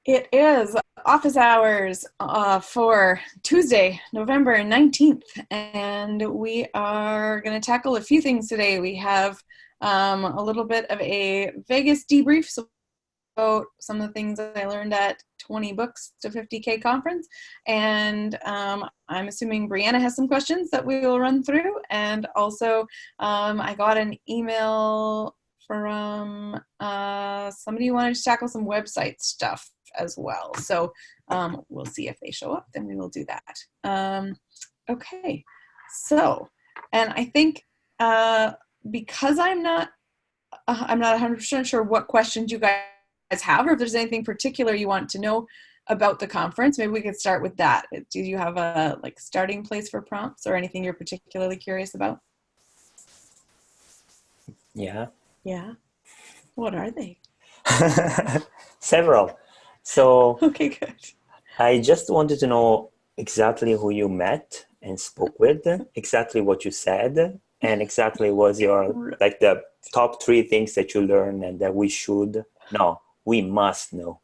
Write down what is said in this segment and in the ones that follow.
It is office hours for Tuesday, November 19th, and we are going to tackle a few things today. We have a little bit of a Vegas debrief, so about some of the things that I learned at 20 Books to 50K conference, and I'm assuming Brianna has some questions that we will run through, and also I got an email from somebody who wanted to tackle some website stuff as well. So we'll see if they show up, then we will do that. Okay, so, and I think because I'm not 100% sure what questions you guys have, or if there's anything particular you want to know about the conference, maybe we could start with that. Do you have a starting place for prompts or anything you're particularly curious about? Yeah. Yeah. What are they? Several. So Okay, good. I just wanted to know exactly who you met and spoke with, exactly what you said, and exactly was your the top three things that you learned and that we must know.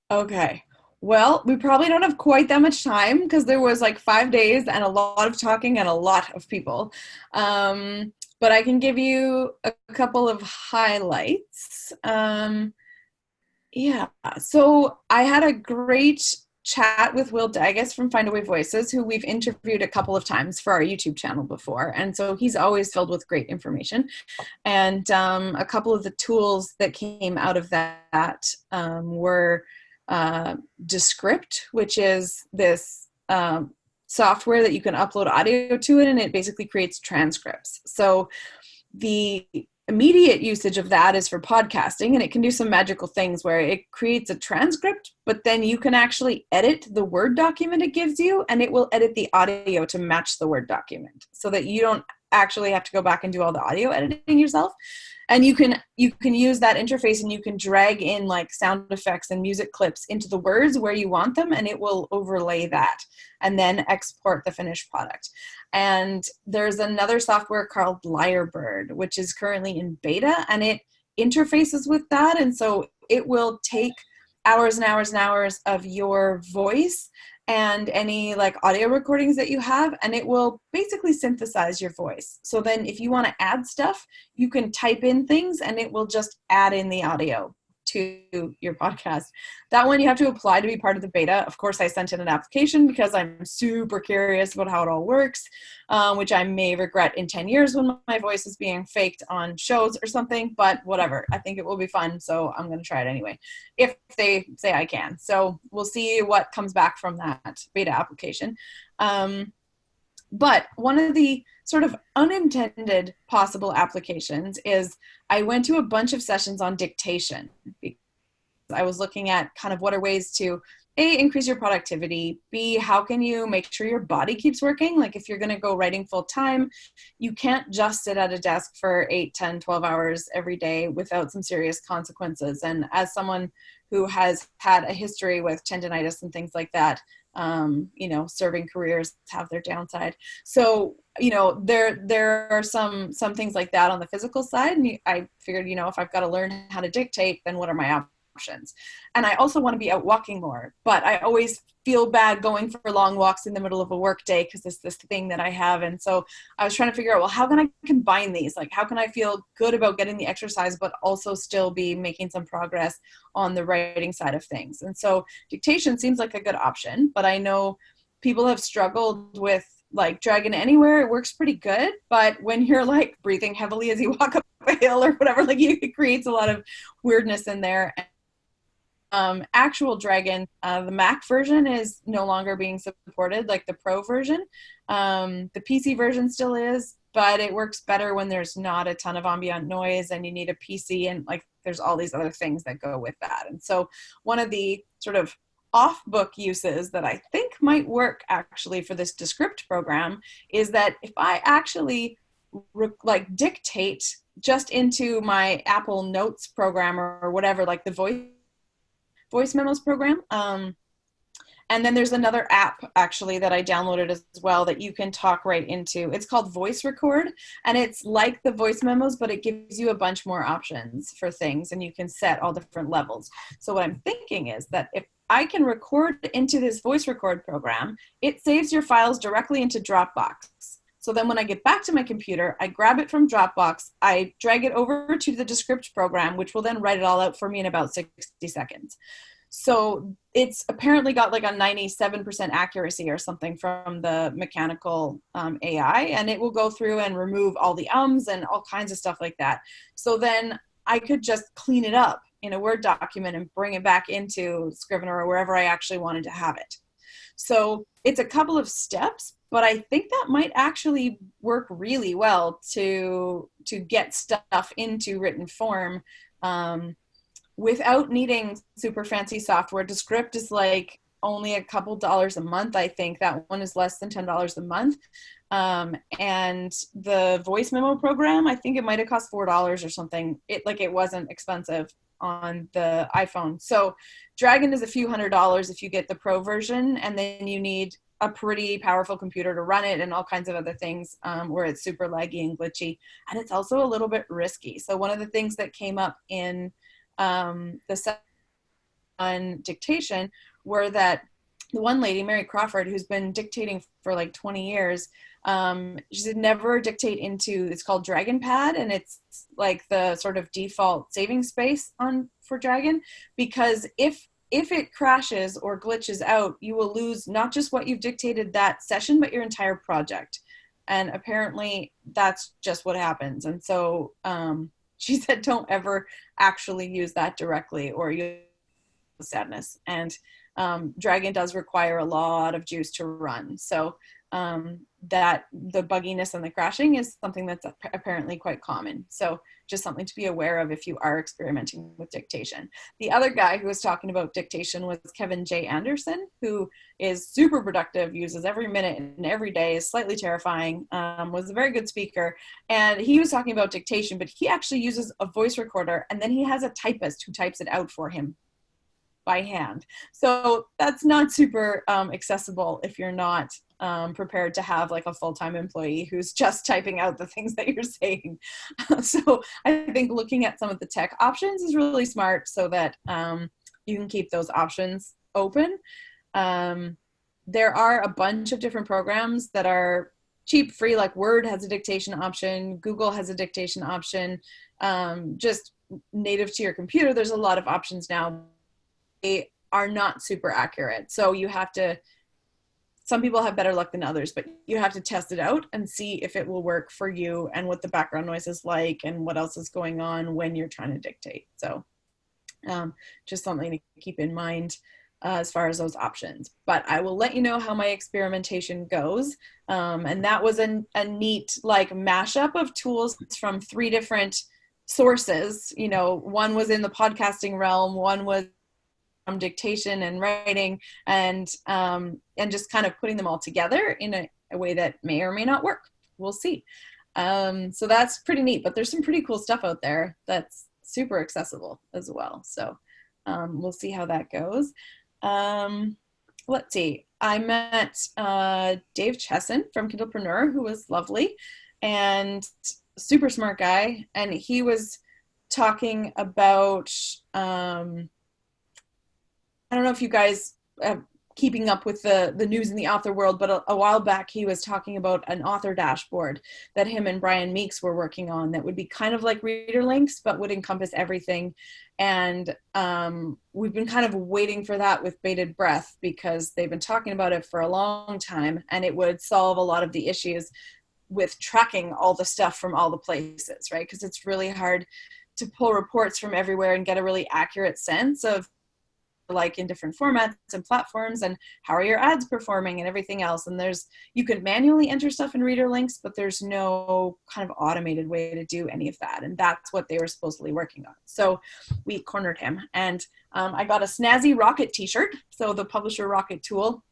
Okay. Well, we probably don't have quite that much time because there was like 5 days and a lot of talking and a lot of people. But I can give you a couple of highlights. Yeah. So I had a great chat with Will Daggis from Findaway Voices, who we've interviewed a couple of times for our YouTube channel before. And so he's always filled with great information. And a couple of the tools that came out of that were Descript, which is this software that you can upload audio to it, and it basically creates transcripts. So the immediate usage of that is for podcasting, and it can do some magical things where it creates a transcript, but then you can actually edit the Word document it gives you, and it will edit the audio to match the Word document so that you don't actually have to go back and do all the audio editing yourself. And you can use that interface, and you can drag in like sound effects and music clips into the words where you want them, and it will overlay that and then export the finished product. And there's another software called Lyrebird, which is currently in beta, and it interfaces with that. And so it will take hours and hours and hours of your voice and any like audio recordings that you have, and it will basically synthesize your voice. So then if you want to add stuff, you can type in things and it will just add in the audio to your podcast. That one you have to apply to be part of the beta. Of course, I sent in an application because I'm super curious about how it all works, which I may regret in 10 years when my voice is being faked on shows or something, but whatever. I think it will be fun, so I'm going to try it anyway, if they say I can. So we'll see what comes back from that beta application. But one of the sort of unintended possible applications is I went to a bunch of sessions on dictation. I was looking at kind of what are ways to A, increase your productivity, B, how can you make sure your body keeps working? Like if you're going to go writing full time, you can't just sit at a desk for 8, 10, 12 hours every day without some serious consequences. And as someone who has had a history with tendonitis and things like that, serving careers have their downside. So, there are some things like that on the physical side. And I figured, if I've got to learn how to dictate, then what are my options? And I also want to be out walking more, but I always feel bad going for long walks in the middle of a work day because it's this thing that I have. And so I was trying to figure out, well, how can I combine these? Like, how can I feel good about getting the exercise, but also still be making some progress on the writing side of things? And so dictation seems like a good option, but I know people have struggled with like Dragon Anywhere. It works pretty good, but when you're like breathing heavily as you walk up a hill or whatever, like it creates a lot of weirdness in there. Actual Dragon, the Mac version is no longer being supported, like the Pro version. The PC version still is, but it works better when there's not a ton of ambient noise and you need a PC, and like there's all these other things that go with that. And so one of the sort of off-book uses that I think might work actually for this Descript program is that if I actually dictate just into my Apple Notes program or whatever, like the voice memos program, And then there's another app actually that I downloaded as well that you can talk right into. It's called Voice Record, and it's like the voice memos, but it gives you a bunch more options for things, and you can set all different levels. So what I'm thinking is that if I can record into this voice record program, it saves your files directly into Dropbox. So then when I get back to my computer, I grab it from Dropbox, I drag it over to the Descript program, which will then write it all out for me in about 60 seconds. So it's apparently got like a 97% accuracy or something from the mechanical AI, and it will go through and remove all the ums and all kinds of stuff like that. So then I could just clean it up in a Word document and bring it back into Scrivener or wherever I actually wanted to have it. So it's a couple of steps, but I think that might actually work really well to get stuff into written form without needing super fancy software. Descript is like only a couple dollars a month. I think that one is less than $10 a month. And the voice memo program, I think it might have cost $4 or something. It wasn't expensive on the iPhone. So Dragon is a few $100s if you get the pro version, and then you need a pretty powerful computer to run it and all kinds of other things where it's super laggy and glitchy. And it's also a little bit risky. So one of the things that came up in the on dictation were that the one lady, Mary Crawford, who's been dictating for like 20 years, she said never dictate into, it's called Dragon Pad, and it's like the sort of default saving space for Dragon, because if it crashes or glitches out, you will lose not just what you've dictated that session, but your entire project. And apparently that's just what happens. And so she said don't ever actually use that directly or you'll sadness. And Dragon does require a lot of juice to run. So that the bugginess and the crashing is something that's apparently quite common. So just something to be aware of if you are experimenting with dictation. The other guy who was talking about dictation was Kevin J. Anderson, who is super productive, uses every minute and every day, is slightly terrifying, was a very good speaker. And he was talking about dictation, but he actually uses a voice recorder, and then he has a typist who types it out for him by hand. So that's not super accessible if you're not prepared to have like a full-time employee who's just typing out the things that you're saying. So I think looking at some of the tech options is really smart so that you can keep those options open. There are a bunch of different programs that are cheap, free, like Word has a dictation option, Google has a dictation option, just native to your computer. There's a lot of options now. They are not super accurate. So you have to, some people have better luck than others, but you have to test it out and see if it will work for you and what the background noise is like and what else is going on when you're trying to dictate. So just something to keep in mind as far as those options. But I will let you know how my experimentation goes. And that was a neat like mashup of tools from 3 different sources. You know, one was in the podcasting realm, one was dictation and writing, and just kind of putting them all together in a way that may or may not work. We'll see. So that's pretty neat, but there's some pretty cool stuff out there that's super accessible as well. So we'll see how that goes. Let's see. I met Dave Chesson from Kindlepreneur, who was lovely and super smart guy. And he was talking about, I don't know if you guys keeping up with the news in the author world, but a while back he was talking about an author dashboard that him and Brian Meeks were working on that would be kind of like reader links, but would encompass everything. And we've been kind of waiting for that with bated breath because they've been talking about it for a long time, and it would solve a lot of the issues with tracking all the stuff from all the places, right? Because it's really hard to pull reports from everywhere and get a really accurate sense of like in different formats and platforms and how are your ads performing and everything else. And you can manually enter stuff in reader links, but there's no kind of automated way to do any of that. And that's what they were supposedly working on. So we cornered him, and I got a snazzy Rocket t-shirt. So the Publisher Rocket tool,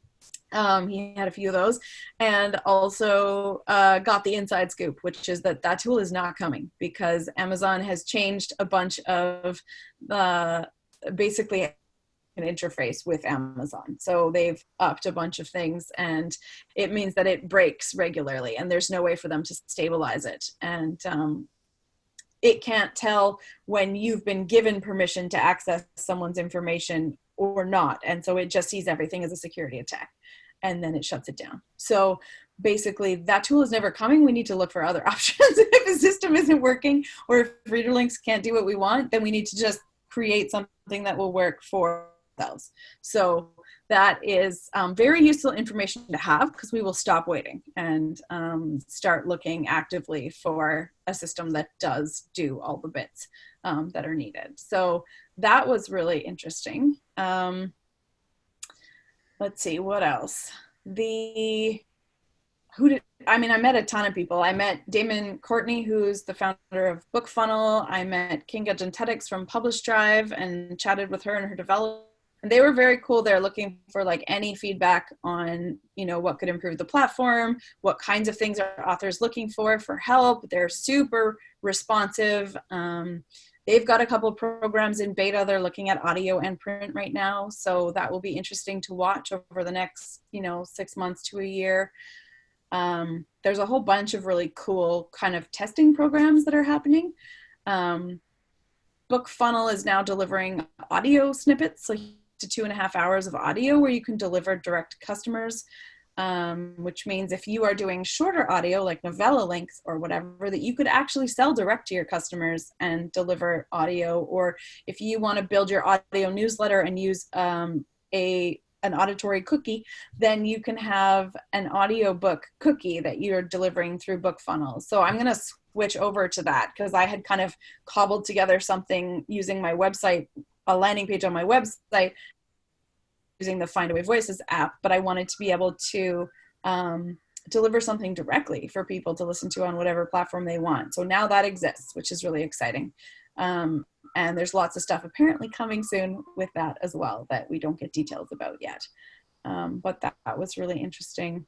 he had a few of those, and also got the inside scoop, which is that tool is not coming because Amazon has changed a bunch of basically interface with Amazon. So they've upped a bunch of things, and it means that it breaks regularly and there's no way for them to stabilize it. And it can't tell when you've been given permission to access someone's information or not. And so it just sees everything as a security attack, and then it shuts it down. So basically that tool is never coming. We need to look for other options. If a system isn't working, or if reader links can't do what we want, then we need to just create something that will work for themselves. So that is very useful information to have, because we will stop waiting and start looking actively for a system that does do all the bits that are needed. So that was really interesting. Let's see, what else? I met a ton of people. I met Damon Courtney, who's the founder of BookFunnel. I met Kinga Gentetics from Publish Drive and chatted with her and her developer. And they were very cool. They're looking for like any feedback on, what could improve the platform, what kinds of things are authors looking for help. They're super responsive. They've got a couple of programs in beta. They're looking at audio and print right now. So that will be interesting to watch over the next, 6 months to a year. There's a whole bunch of really cool kind of testing programs that are happening. BookFunnel is now delivering audio snippets, like to 2.5 hours of audio where you can deliver direct to customers, which means if you are doing shorter audio, like novella length or whatever, that you could actually sell direct to your customers and deliver audio. Or if you want to build your audio newsletter and use an auditory cookie, then you can have an audiobook cookie that you're delivering through BookFunnel. So I'm going to switch over to that, because I had kind of cobbled together something using my website, a landing page on my website, using the Find Away Voices app, but I wanted to be able to deliver something directly for people to listen to on whatever platform they want. So now that exists, which is really exciting. And there's lots of stuff apparently coming soon with that as well that we don't get details about yet. But that was really interesting.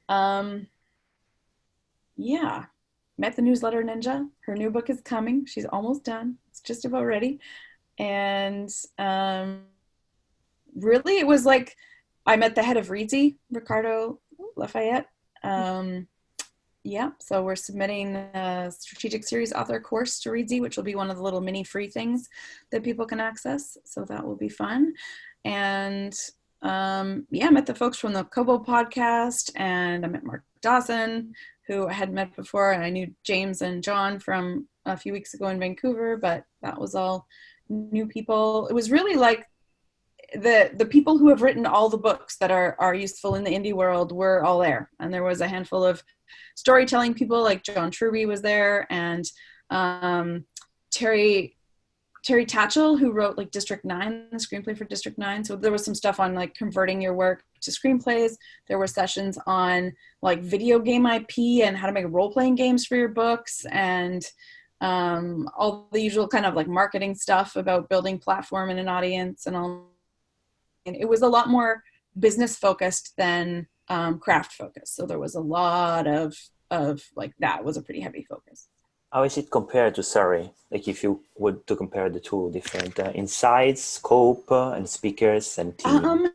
Yeah, met the newsletter ninja. Her new book is coming. She's almost done. It's just about ready. And really, it was like I met the head of Reedsy, Ricardo Lafayette. Yeah, so we're submitting a strategic series author course to Reedsy, which will be one of the little mini free things that people can access. So that will be fun. And yeah, I met the folks from the Kobo podcast, and I met Mark Dawson, who I had met before, and I knew James and John from a few weeks ago in Vancouver, but that was all new people. It was really like the people who have written all the books that are useful in the indie world were all there. And there was a handful of storytelling people, like John Truby was there, and Terry Tatchell, who wrote like District 9, the screenplay for District 9. So there was some stuff on like converting your work to screenplays. There were sessions on like video game IP and how to make role-playing games for your books, and all the usual kind of like marketing stuff about building platform and an audience and all. And it was a lot more business focused than craft focused. So there was a lot of like, that was a pretty heavy focus. How is it compared to Surrey? Like if you were to compare the two different in size, scope, and speakers and team?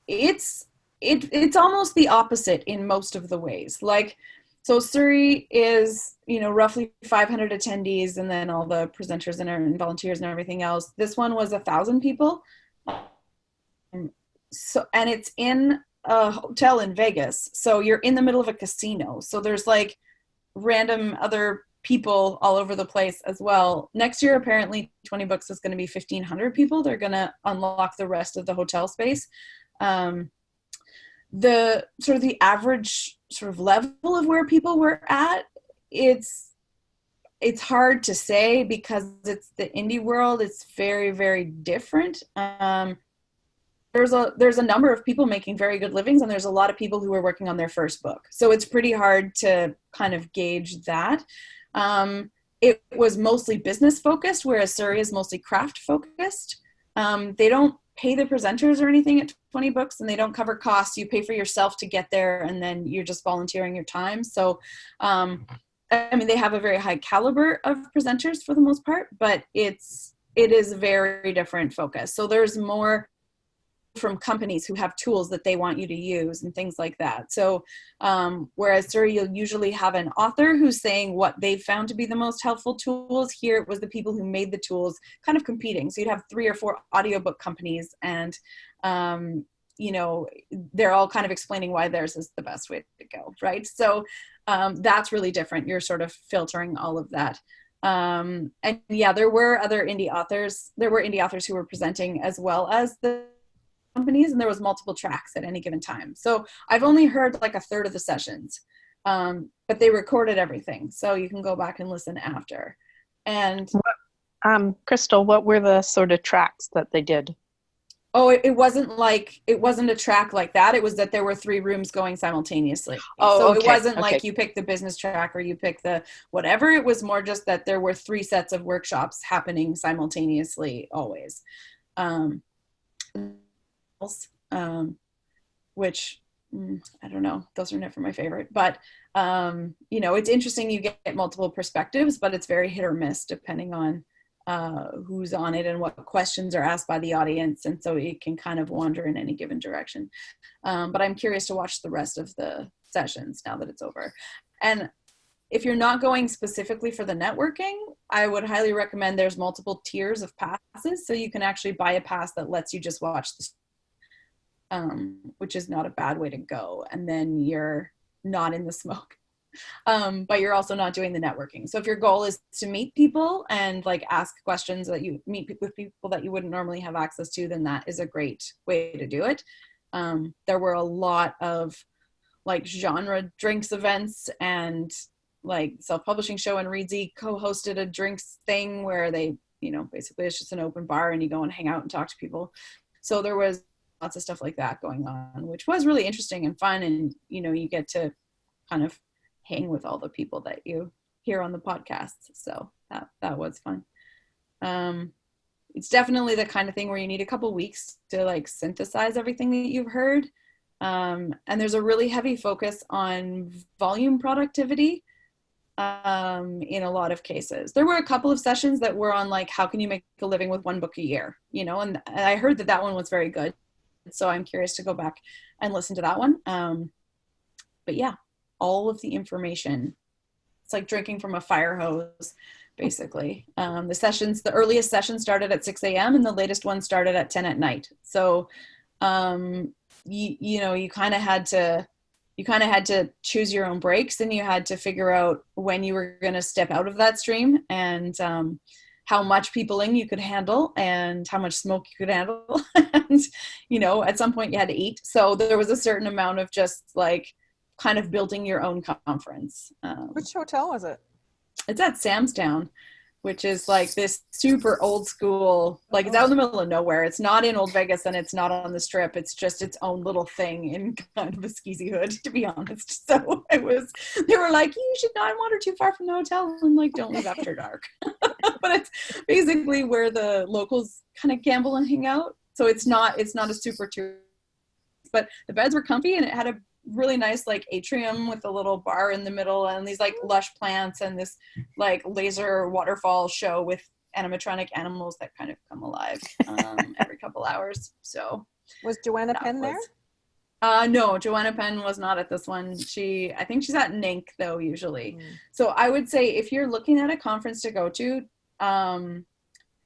It's almost the opposite in most of the ways. Like, so Surrey is, roughly 500 attendees, and then all the presenters and volunteers and everything else. This one was 1,000 people. So, and it's in a hotel in Vegas. So you're in the middle of a casino. So there's like random other people all over the place as well. Next year, apparently 20Books is going to be 1,500 people. They're going to unlock the rest of the hotel space. The sort of the average sort of level of where people were at, it's hard to say, because it's the indie world. It's very, very different. There's a number of people making very good livings, and there's a lot of people who are working on their first book. So it's pretty hard to kind of gauge that. It was mostly business focused, whereas Surrey is mostly craft focused. They don't pay the presenters or anything at 20Books, and they don't cover costs. You pay for yourself to get there, and then you're just volunteering your time. So, they have a very high caliber of presenters for the most part, but it's it is very different focus. So there's more from companies who have tools that they want you to use and things like that. So whereas Surrey, you'll usually have an author who's saying what they've found to be the most helpful tools. Here it was the people who made the tools kind of competing. So you'd have 3 or 4 audiobook companies, and you know, they're all kind of explaining why theirs is the best way to go, right? So that's really different. You're sort of filtering all of that. And yeah, there were other indie authors. There were indie authors who were presenting as well as the companies, and there was multiple tracks at any given time. So I've only heard like a third of the sessions, but they recorded everything, so you can go back and listen after. And Crystal, what were the sort of tracks that they did? Oh, it wasn't a track like that. It was that there were 3 rooms going simultaneously. Oh, so okay. It wasn't like you pick the business track or you pick the whatever. It was more just that there were 3 sets of workshops happening simultaneously always. Which I don't know, those are never my favorite, but you know, it's interesting. You get multiple perspectives, but it's very hit or miss depending on who's on it and what questions are asked by the audience, and so it can kind of wander in any given direction. But I'm curious to watch the rest of the sessions now that it's over. And if you're not going specifically for the networking, I would highly recommend there's multiple tiers of passes, so you can actually buy a pass that lets you just watch the which is not a bad way to go. And then you're not in the smoke, but you're also not doing the networking. So if your goal is to meet people and like ask questions that you meet with people that you wouldn't normally have access to, then that is a great way to do it. There were a lot of like genre drinks events, and like Self-Publishing Show and Readsy co-hosted a drinks thing where they, you know, basically it's just an open bar and you go and hang out and talk to people. So there was lots of stuff like that going on, which was really interesting and fun. And, you know, you get to kind of hang with all the people that you hear on the podcasts. So that was fun. It's definitely the kind of thing where you need a couple weeks to like synthesize everything that you've heard. And there's a really heavy focus on volume productivity in a lot of cases. There were a couple of sessions that were on like, how can you make a living with 1 book a year, you know, and I heard that one was very good. So I'm curious to go back and listen to that one. But yeah, all of the information, it's like drinking from a fire hose, basically. The earliest session started at 6 a.m. and the latest one started at 10 at night. So, you know, you kind of had to choose your own breaks, and you had to figure out when you were going to step out of that stream, and how much peopling you could handle and how much smoke you could handle. And, you know, at some point you had to eat. So there was a certain amount of just like kind of building your own conference. Which hotel was it? It's at Samstown, which is like this super old school, like it's out in the middle of nowhere. It's not in Old Vegas and it's not on the Strip. It's just its own little thing in kind of a skeezy hood, to be honest. So they were like, you should not wander too far from the hotel and like don't leave after dark. But it's basically where the locals kind of gamble and hang out. So it's not a super tour, but the beds were comfy and it had a really nice like atrium with a little bar in the middle and these like lush plants and this like laser waterfall show with animatronic animals that kind of come alive every couple hours. So was Joanna Penn there? No, Joanna Penn was not at this one. I think she's at NINC though usually. So I would say if you're looking at a conference to go to,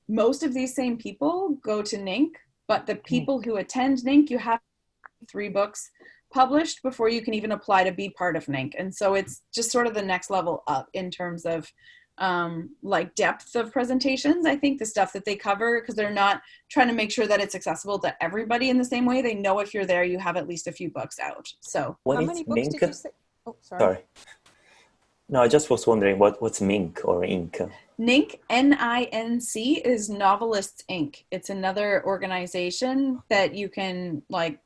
most of these same people go to NINC, but the people who attend NINC, you have 3 books published before you can even apply to be part of NINC. And so it's just sort of the next level up in terms of like depth of presentations. I think the stuff that they cover, because they're not trying to make sure that it's accessible to everybody in the same way. They know if you're there, you have at least a few books out. So how many books did you say? Oh, sorry. No, I just was wondering what's MINC or Inc. NINC, NINC, is Novelists Inc. It's another organization that you can like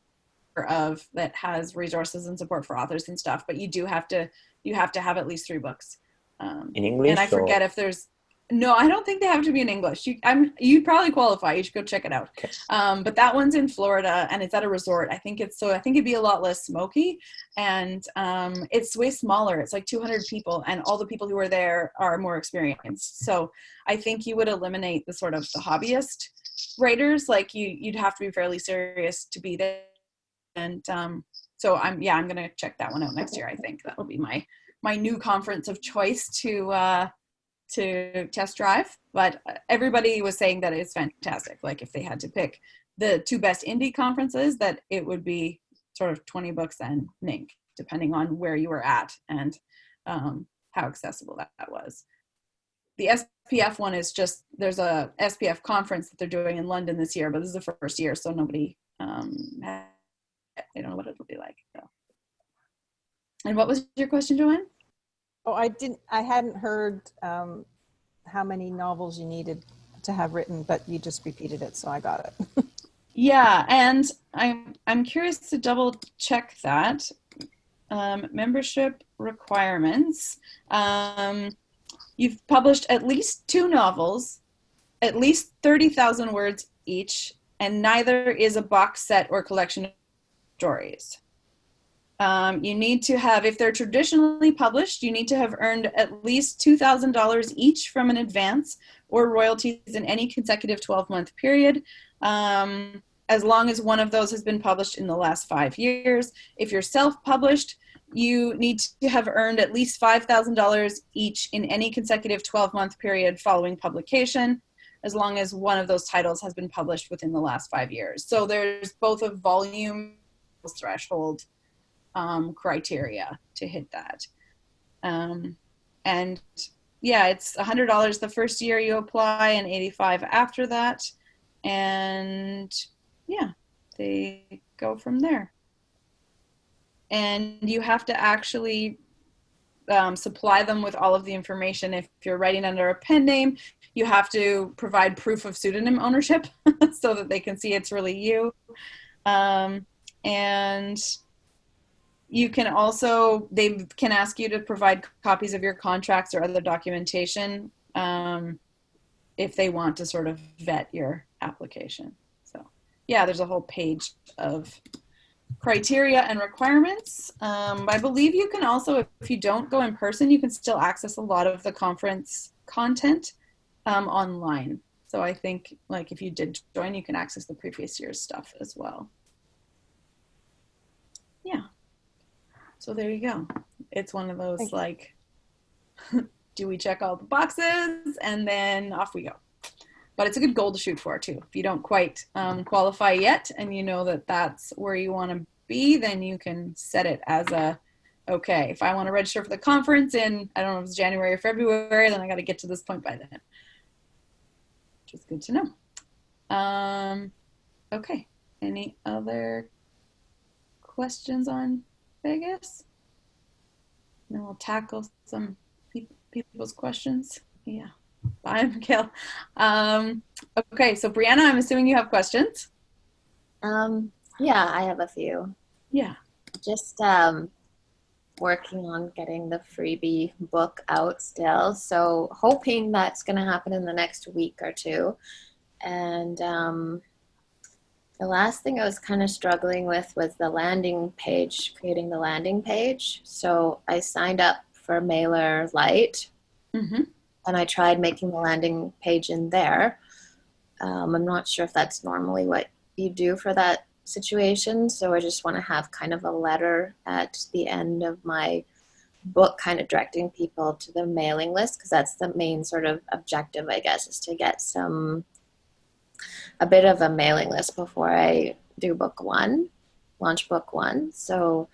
of that has resources and support for authors and stuff, but you have to have at least 3 books in English. And I forget if there's No, I don't think they have to be in English. You probably qualify. You should go check it out. Okay. But that one's in Florida and it's at a resort. I think it'd be a lot less smoky, and it's way smaller. It's like 200 people, and all the people who are there are more experienced. So I think you would eliminate the sort of the hobbyist writers. Like you'd have to be fairly serious to be there. And so I'm gonna check that one out next year. I think that'll be my new conference of choice to test drive. But everybody was saying that it's fantastic. Like if they had to pick the two best indie conferences, that it would be sort of 20Books and NINC, depending on where you were at and how accessible that was. The SPF one is just, there's a SPF conference that they're doing in London this year, but this is the first year, so nobody, they don't know what it'll be like. So. And what was your question, Joanne? Oh, I hadn't heard how many novels you needed to have written, but you just repeated it, so I got it. Yeah, and I'm curious to double check that. Membership requirements. You've published at least 2 novels, at least 30,000 words each, and neither is a box set or collection of stories. You need to have, if they're traditionally published, you need to have earned at least $2,000 each from an advance or royalties in any consecutive 12-month period, as long as one of those has been published in the last 5 years. If you're self-published, you need to have earned at least $5,000 each in any consecutive 12-month period following publication, as long as one of those titles has been published within the last 5 years. So there's both a volume threshold criteria to hit that. And yeah, it's $100 the first year you apply and $85 after that. And yeah, they go from there. And you have to actually supply them with all of the information. If you're writing under a pen name, you have to provide proof of pseudonym ownership so that they can see it's really you. And you can also, they can ask you to provide copies of your contracts or other documentation if they want to sort of vet your application. So yeah, there's a whole page of criteria and requirements. I believe you can also, if you don't go in person, you can still access a lot of the conference content online. So I think like if you did join, you can access the previous year's stuff as well. Yeah. So there you go. It's one of those like, do we check all the boxes and then off we go. But it's a good goal to shoot for too. If you don't quite qualify yet and you know that that's where you want to be, then you can set it as a, okay, if I want to register for the conference in, I don't know if it's January or February, then I got to get to this point by then. Which is good to know. Okay, any other questions on Vegas? Then we'll tackle some people's questions. Yeah. Bye, Mikhail. Okay, so Brianna, I'm assuming you have questions. Yeah, I have a few. Yeah. Just working on getting the freebie book out still. So hoping that's going to happen in the next week or two. And the last thing I was kind of struggling with was the landing page, creating the landing page. So I signed up for MailerLite. Mm-hmm. And I tried making the landing page in there. I'm not sure if that's normally what you do for that situation. So I just want to have kind of a letter at the end of my book kind of directing people to the mailing list, because that's the main sort of objective, I guess, is to get a bit of a mailing list before I do launch book one. So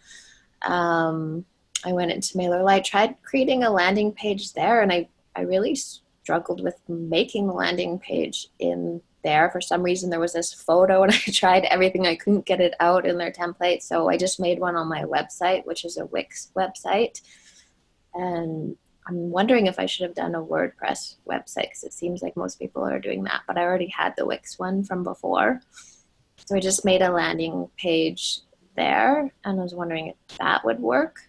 I went into MailerLite, tried creating a landing page there, and I really struggled with making the landing page in there. For some reason, there was this photo and I tried everything. I couldn't get it out in their template. So I just made one on my website, which is a Wix website. And I'm wondering if I should have done a WordPress website, because it seems like most people are doing that. But I already had the Wix one from before. So I just made a landing page there. And I was wondering if that would work.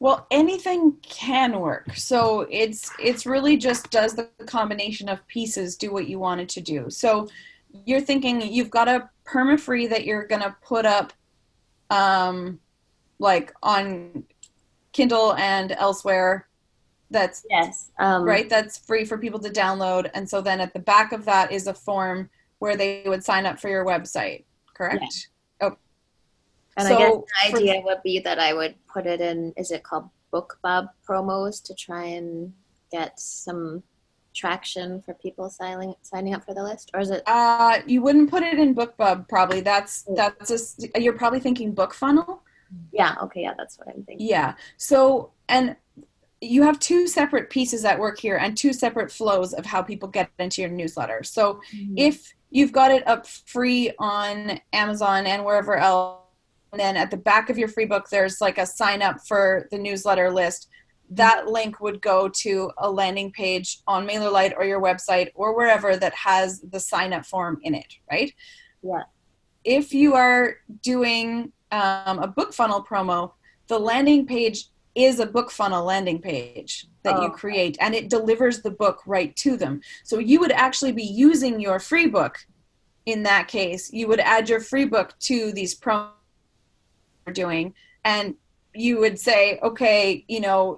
Well, anything can work. So it's really just, does the combination of pieces do what you want it to do? So you're thinking you've got a perma-free that you're going to put up like on Kindle and elsewhere. That's Yes. right. That's free for people to download. And so then at the back of that is a form where they would sign up for your website. Correct? Oh, And so I guess the idea would be that I would put it in, is it called BookBub promos, to try and get some traction for people signing up for the list? Or is it? you wouldn't put it in BookBub probably. You're probably thinking BookFunnel. Yeah. Okay. Yeah. That's what I'm thinking. Yeah. So, and you have two separate pieces at work here and two separate flows of how people get into your newsletter. So if you've got it up free on Amazon and wherever else, and then at the back of your free book, there's like a sign up for the newsletter list. That link would go to a landing page on MailerLite or your website or wherever that has the sign up form in it, right? Yeah. If you are doing a book funnel promo, the landing page is a book funnel landing page that you create, and it delivers the book right to them. So you would actually be using your free book. In that case, you would add your free book to these promos you're doing, and you would say, okay,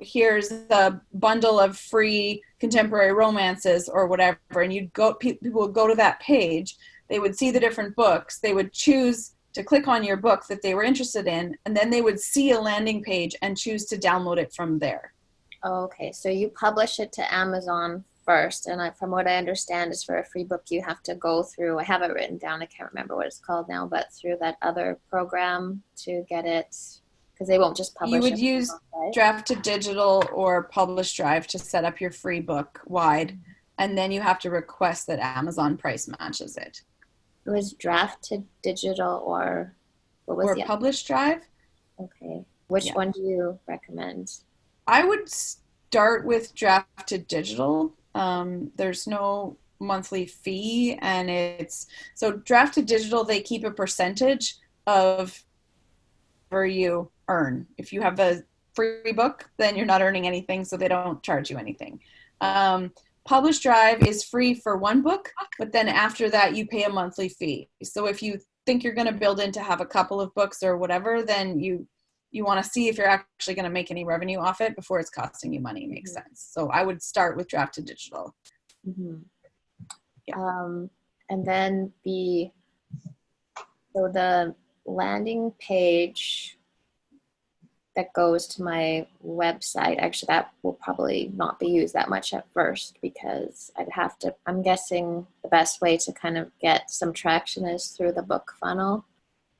here's the bundle of free contemporary romances or whatever, and people would go to that page, they would see the different books, they would choose to click on your book that they were interested in, and then they would see a landing page and choose to download it from there. Okay, so you publish it to Amazon first, and from what I understand is for a free book you have to go through, I have it written down, I can't remember what it's called now, but through that other program to get it, because they won't just publish it. You would use Draft to Digital or Publish Drive to set up your free book wide, and then you have to request that Amazon price matches it. It was Draft to Digital or what was it? Or Publish Drive. Okay. Which one do you recommend? I would start with Draft to Digital. There's no monthly fee, and so Draft to Digital, they keep a percentage of whatever you earn. If you have a free book, then you're not earning anything, so they don't charge you anything. Publish Drive is free for one book, but then after that you pay a monthly fee. So if you think you're going to build in to have a couple of books or whatever, then you want to see if you're actually going to make any revenue off it before it's costing you money. Makes sense. So I would start with Draft to Digital. Yeah. And then the landing page that goes to my website, actually that will probably not be used that much at first, because I'm guessing the best way to kind of get some traction is through the book funnel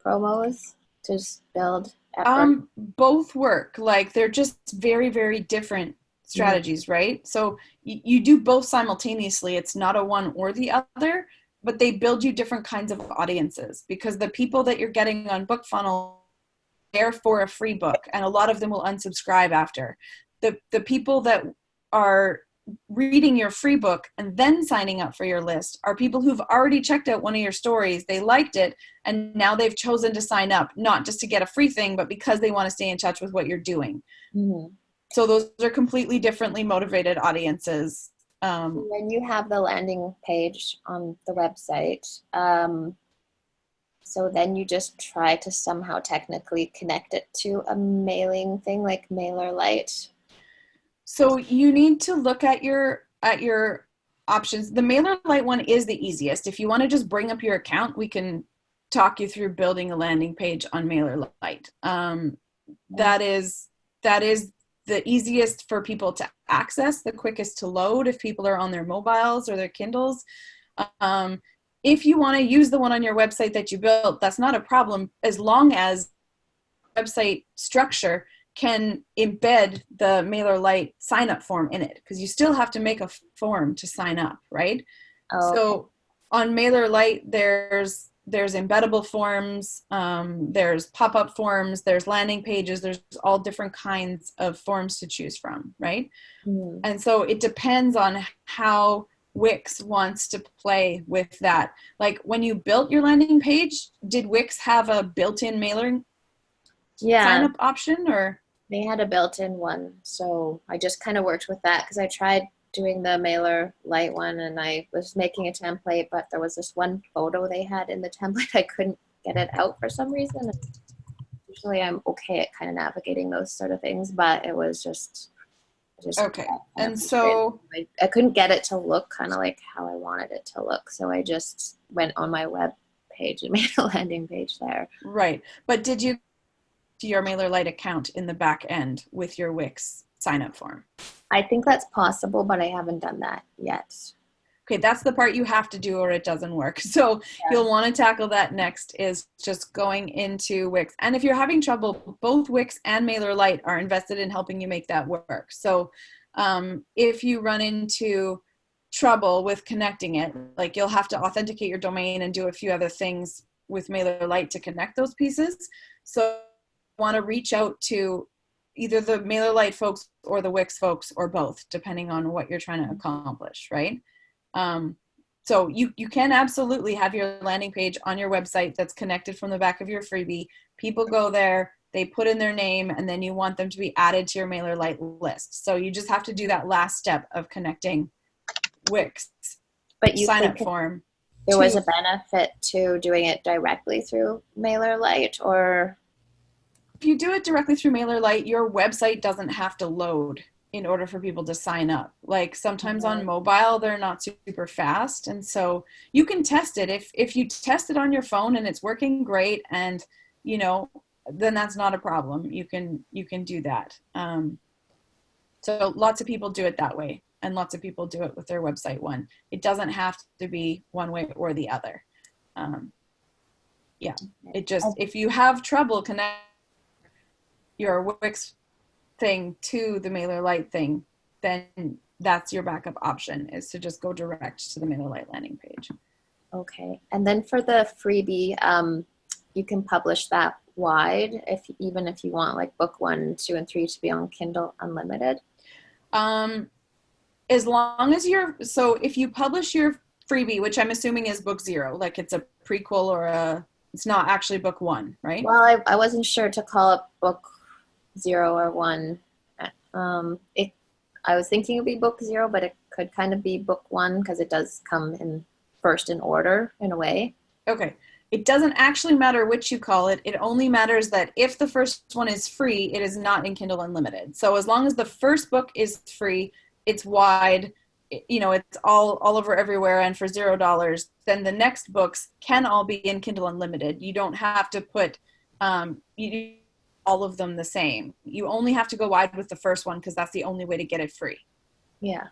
promos to just build effort. Both work. Like, they're just very, very different strategies, right? So you do both simultaneously. It's not a one or the other, but they build you different kinds of audiences, because the people that you're getting on book funnel, they're for a free book, and a lot of them will unsubscribe after. The people that are reading your free book and then signing up for your list are people who've already checked out one of your stories, they liked it, and now they've chosen to sign up, not just to get a free thing, but because they want to stay in touch with what you're doing. So those are completely differently motivated audiences. When you have the landing page on the website, so then you just try to somehow technically connect it to a mailing thing like MailerLite. So you need to look at your options. The MailerLite one is the easiest. If you want to just bring up your account, we can talk you through building a landing page on MailerLite. That is the easiest for people to access, the quickest to load if people are on their mobiles or their Kindles. If you want to use the one on your website that you built, that's not a problem, as long as website structure can embed the MailerLite sign-up form in it, because you still have to make a form to sign up, right? Oh, so on MailerLite, there's embeddable forms, there's pop-up forms, there's landing pages, there's all different kinds of forms to choose from, right? And so it depends on how Wix wants to play with that. Like, when you built your landing page, did Wix have a built-in mailing sign-up option, or? They had a built-in one, so I just kind of worked with that because I tried doing the Mailer Lite one and I was making a template, but there was this one photo they had in the template. I couldn't get it out for some reason. Usually I'm okay at kind of navigating those sort of things, but it was just Okay. And so I couldn't get it to look kind of like how I wanted it to look. So I just went on my web page and made a landing page there. right. But did you do your MailerLite account in the back end with your Wix sign up form? I think that's possible, but I haven't done that yet. Okay, that's the part you have to do or it doesn't work. So you'll want to tackle that next is just going into Wix. And if you're having trouble, both Wix and MailerLite are invested in helping you make that work. So if you run into trouble with connecting it, like you'll have to authenticate your domain and do a few other things with MailerLite to connect those pieces. So you want to reach out to either the MailerLite folks or the Wix folks or both, depending on what you're trying to accomplish, right? So you can absolutely have your landing page on your website that's connected from the back of your freebie. People go there, they put in their name, and then you want them to be added to your MailerLite list. So you just have to do that last step of connecting Wix But you sign think up form. there was a benefit to doing it directly through MailerLite, or? If you do it directly through MailerLite, your website doesn't have to load in order for people to sign up. Like sometimes on mobile, they're not super fast. And so you can test it. If you test it on your phone and it's working great and, you know, then that's not a problem. You can do that. So lots of people do it that way and lots of people do it with their website one. It doesn't have to be one way or the other. Yeah, it just, if you have trouble connecting your Wix thing to the MailerLite thing, then that's your backup option, is to just go direct to the MailerLite landing page. Okay. And then for the freebie, you can publish that wide even if you want like book 1, 2, and 3 to be on Kindle Unlimited. As long as so if you publish your freebie, which I'm assuming is book 0, like it's a prequel or it's not actually book 1, right? Well, I wasn't sure to call it book 0 or 1. I was thinking it'd be book 0, but it could kind of be book 1 because it does come in first in order in a way. Okay. It doesn't actually matter which you call it. It only matters that if the first one is free, it is not in Kindle Unlimited. So as long as the first book is free, it's wide, you know, it's all over everywhere and for $0, then the next books can all be in Kindle Unlimited. You don't have to put all of them the same. You only have to go wide with the first one because that's the only way to get it free. Yeah.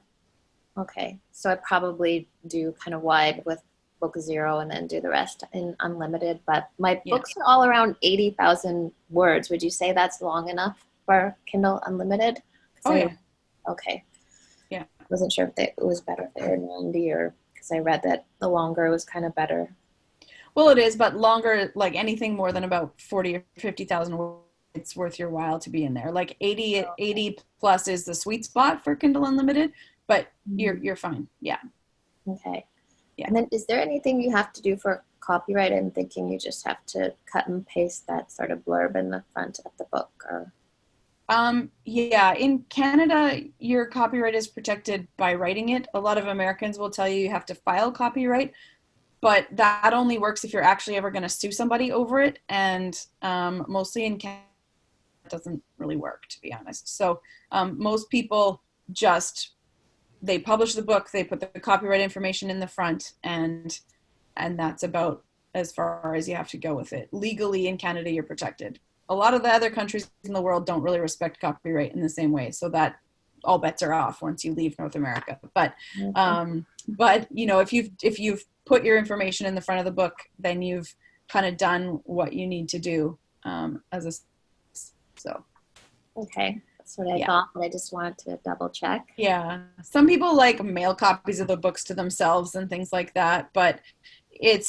Okay. So I probably do kind of wide with book 0 and then do the rest in unlimited. But my books are all around 80,000 words. Would you say that's long enough for Kindle Unlimited? Oh, yeah. Okay. Yeah. I wasn't sure if it was better if they were 90 or because I read that the longer was kind of better. Well, it is, but longer, like anything more than about 40 or 50,000 words, it's worth your while to be in there. Like 80 plus is the sweet spot for Kindle Unlimited, but you're fine. Yeah. Okay. Yeah. And then is there anything you have to do for copyright? I'm thinking you just have to cut and paste that sort of blurb in the front of the book, or? Yeah, in Canada, your copyright is protected by writing it. A lot of Americans will tell you you have to file copyright, but that only works if you're actually ever going to sue somebody over it. And mostly in Canada, it doesn't really work, to be honest. So most people they publish the book, they put the copyright information in the front, and that's about as far as you have to go with it. Legally in Canada, you're protected. A lot of the other countries in the world don't really respect copyright in the same way, so that all bets are off once you leave North America. But you know, if you've put your information in the front of the book, then you've kind of done what you need to do so. Okay. That's what I thought, but I just wanted to double check. Yeah. Some people like mail copies of the books to themselves and things like that, but it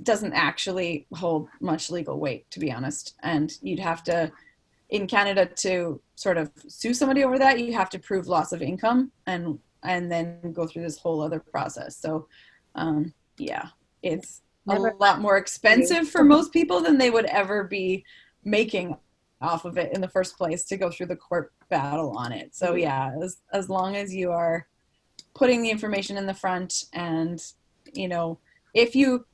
doesn't actually hold much legal weight, to be honest. And you'd have to, in Canada, to sort of sue somebody over that, you have to prove loss of income and then go through this whole other process. So it's a lot more expensive for most people than they would ever be making off of it in the first place to go through the court battle on it. So yeah, as long as you are putting the information in the front, and if you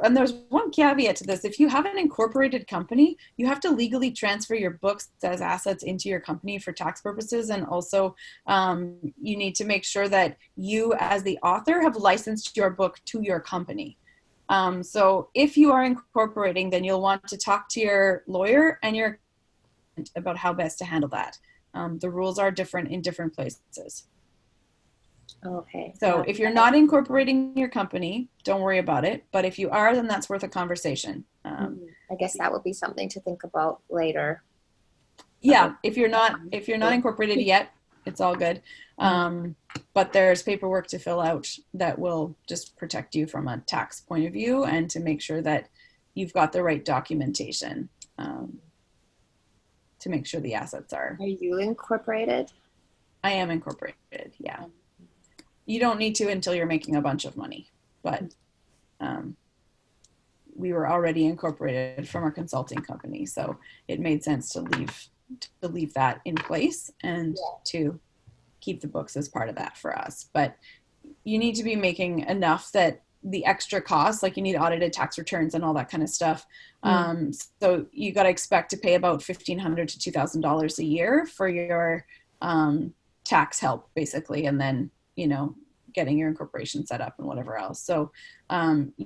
and there's one caveat to this: if you have an incorporated company, you have to legally transfer your books as assets into your company for tax purposes, and also you need to make sure that you as the author have licensed your book to your company. So if you are incorporating, then you'll want to talk to your lawyer and your accountant about how best to handle that. The rules are different in different places. Okay. So if you're not incorporating your company, don't worry about it. But if you are, then that's worth a conversation. I guess that would be something to think about later. Yeah, if you're not incorporated yet, it's all good. But there's paperwork to fill out that will just protect you from a tax point of view, and to make sure that you've got the right documentation to make sure the assets are. Are you incorporated? I am incorporated, yeah. You don't need to until you're making a bunch of money, but we were already incorporated from our consulting company, so it made sense to leave that in place and to keep the books as part of that for us. But you need to be making enough that the extra costs, like you need audited tax returns and all that kind of stuff. So you got to expect to pay about $1,500 to $2,000 a year for your tax help, basically, and then getting your incorporation set up and whatever else. So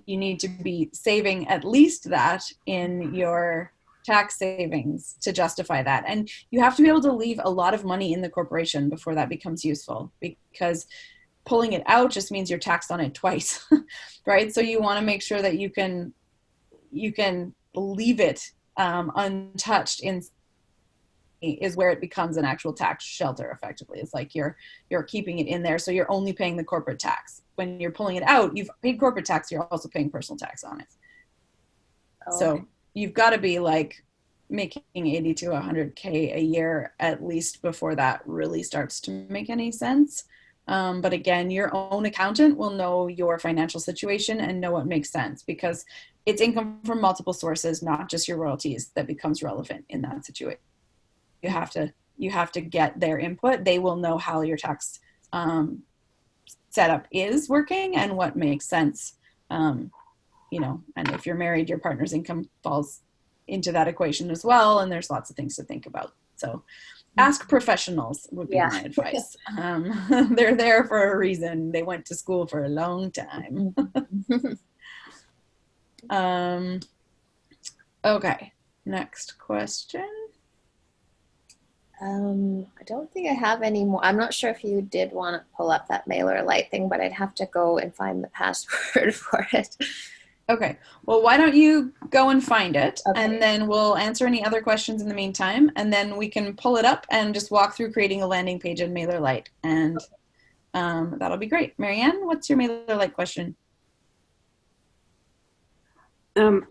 you need to be saving at least that in your tax savings to justify that. And you have to be able to leave a lot of money in the corporation before that becomes useful, because pulling it out just means you're taxed on it twice, right? So you want to make sure that you can leave it untouched is where it becomes an actual tax shelter. Effectively, it's like you're keeping it in there, so you're only paying the corporate tax. When you're pulling it out, you've paid corporate tax, you're also paying personal tax on it. So you've got to be like making 80 to 100K a year at least before that really starts to make any sense. But again, your own accountant will know your financial situation and know what makes sense, because it's income from multiple sources, not just your royalties, that becomes relevant in that situation. You have to get their input. They will know how your tax setup is working and what makes sense. And if you're married, your partner's income falls into that equation as well. And there's lots of things to think about. So ask professionals would be my advice. They're there for a reason. They went to school for a long time. Okay, next question. I don't think I have any more. I'm not sure if you did want to pull up that MailerLite thing, but I'd have to go and find the password for it. Okay. Well, why don't you go and find it, Okay. and then we'll answer any other questions in the meantime, and then we can pull it up and just walk through creating a landing page in MailerLite, and that'll be great. Marianne, what's your MailerLite question?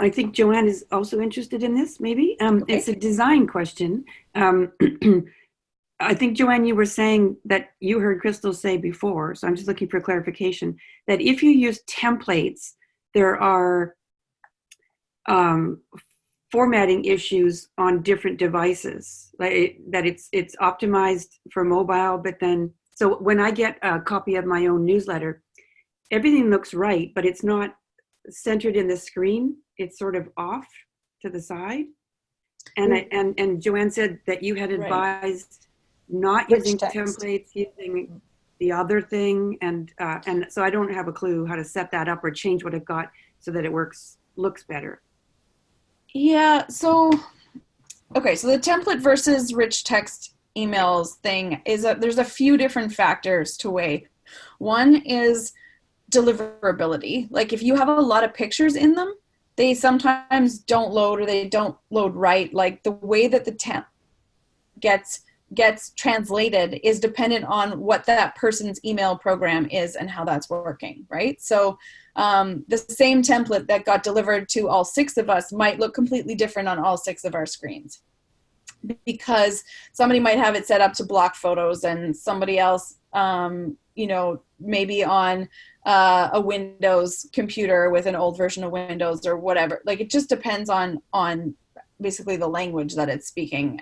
I think Joanne is also interested in this, maybe. Okay. It's a design question. I think, Joanne, you were saying that you heard Crystal say before, so I'm just looking for clarification, that if you use templates, there are formatting issues on different devices, that it's optimized for mobile, but then, so when I get a copy of my own newsletter, everything looks right, but it's not centered in the screen. It's sort of off to the side. And and Joanne said that you had advised not using templates, using the other thing, and so I don't have a clue how to set that up or change what I've got so that it looks better. Yeah, so okay, so the template versus rich text emails thing is there's a few different factors to weigh. One is deliverability. Like if you have a lot of pictures in them, they sometimes don't load, or they don't load right. Like the way that the temp gets translated is dependent on what that person's email program is and how that's working, right? So the same template that got delivered to all 6 of us might look completely different on all 6 of our screens, because somebody might have it set up to block photos, and somebody else, maybe on a Windows computer with an old version of Windows or whatever. Like it just depends on basically the language that it's speaking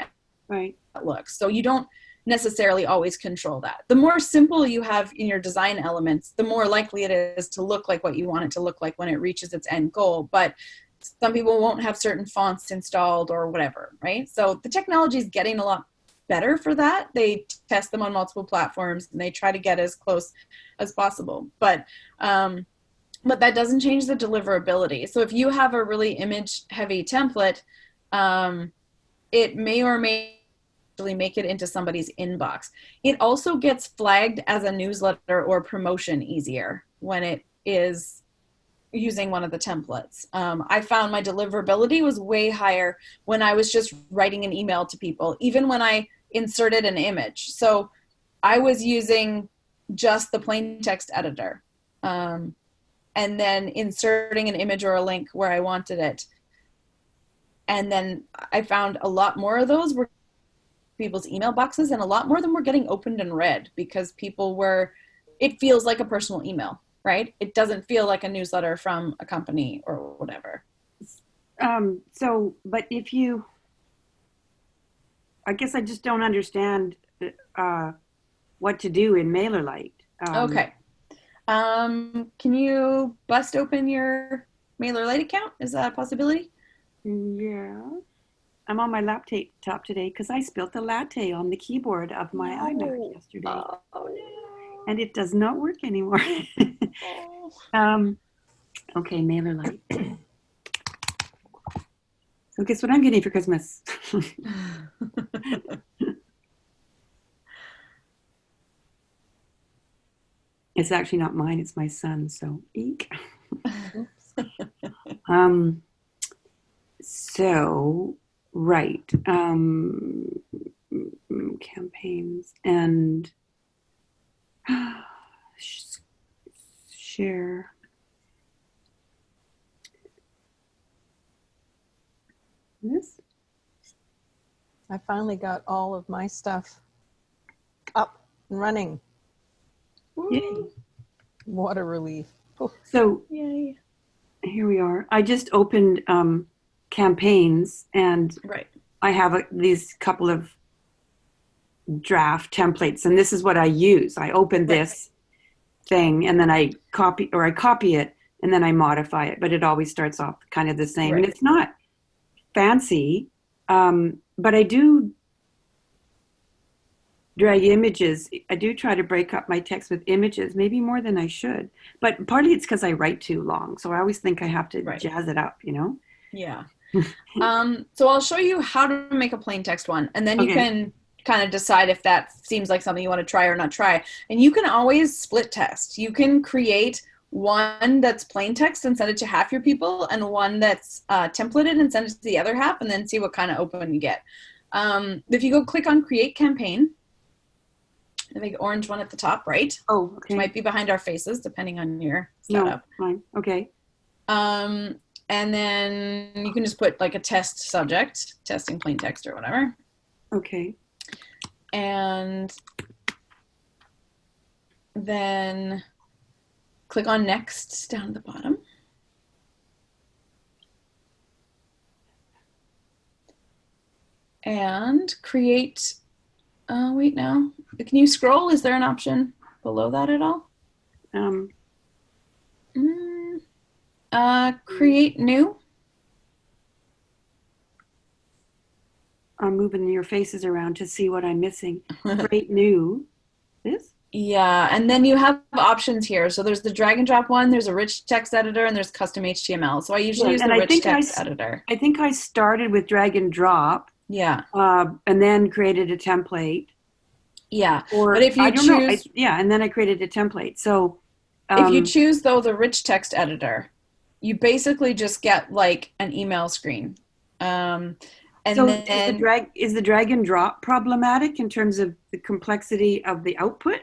Right. looks. So you don't necessarily always control that. The more simple you have in your design elements, the more likely it is to look like what you want it to look like when it reaches its end goal. But some people won't have certain fonts installed or whatever, right? So the technology is getting a lot better for that. They test them on multiple platforms and they try to get as close as possible. But that doesn't change the deliverability. So if you have a really image heavy template, it may or may actually make it into somebody's inbox. It also gets flagged as a newsletter or promotion easier when it is using one of the templates. I found my deliverability was way higher when I was just writing an email to people, even when I inserted an image. So I was using just the plain text editor, and then inserting an image or a link where I wanted it. And then I found a lot more of those were people's email boxes, and a lot more of them were getting opened and read because people were, it feels like a personal email, right? It doesn't feel like a newsletter from a company or whatever. But if you, I guess I just don't understand what to do in MailerLite. Okay. Can you bust open your MailerLite account? Is that a possibility? Yeah. I'm on my laptop today because I spilled the latte on the keyboard of my iMac yesterday. Oh, no. And it does not work anymore. Okay, MailerLite. So guess what I'm getting for Christmas? It's actually not mine, it's my son, so eek. So, right. Campaigns and share. This? I finally got all of my stuff up and running. Yay. What a relief. Oh, So Yay. here we are. I just opened campaigns, and Right. I have these couple of draft templates, and this is what I use. I open this thing, and then I copy it, and then I modify it, but it always starts off kind of the same. Right. And it's not fancy, but I do drag images. I do try to break up my text with images, maybe more than I should. But partly it's because I write too long, so I always think I have to jazz it up, you know? Yeah. So I'll show you how to make a plain text one, and then you can kind of decide if that seems like something you want to try or not try. And you can always split test. You can create one that's plain text and send it to half your people, and one that's templated and send it to the other half, and then see what kind of open you get. If you go click on Create Campaign, the big orange one at the top right. Oh, okay. Which might be behind our faces, depending on your setup. No, fine. Okay. And then you can just put like a test subject, testing plain text or whatever. Okay. And then click on Next down at the bottom. And create, wait now, can you scroll? Is there an option below that at all? Create new. I'm moving your faces around to see what I'm missing. Create new. This? Yeah, and then you have options here. So there's the drag and drop one, there's a rich text editor, and there's custom HTML. So I usually use the rich text editor. I think I started with drag and drop. Yeah. And then created a template. Yeah. Or but if you choose, and then I created a template. So if you choose though the rich text editor, you basically just get like an email screen. And so then is the drag and drop problematic in terms of the complexity of the output?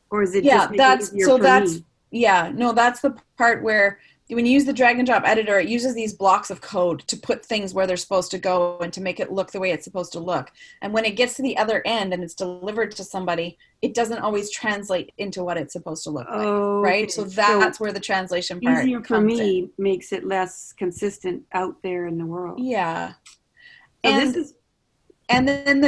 Or is it just that's easier for me? Yeah, no, that's the part where when you use the drag and drop editor, it uses these blocks of code to put things where they're supposed to go and to make it look the way it's supposed to look. And when it gets to the other end and it's delivered to somebody, it doesn't always translate into what it's supposed to look like, right? Okay. So that's where the translation part Easier for comes me in. makes it less consistent out there in the world. Yeah. So And, this is, and then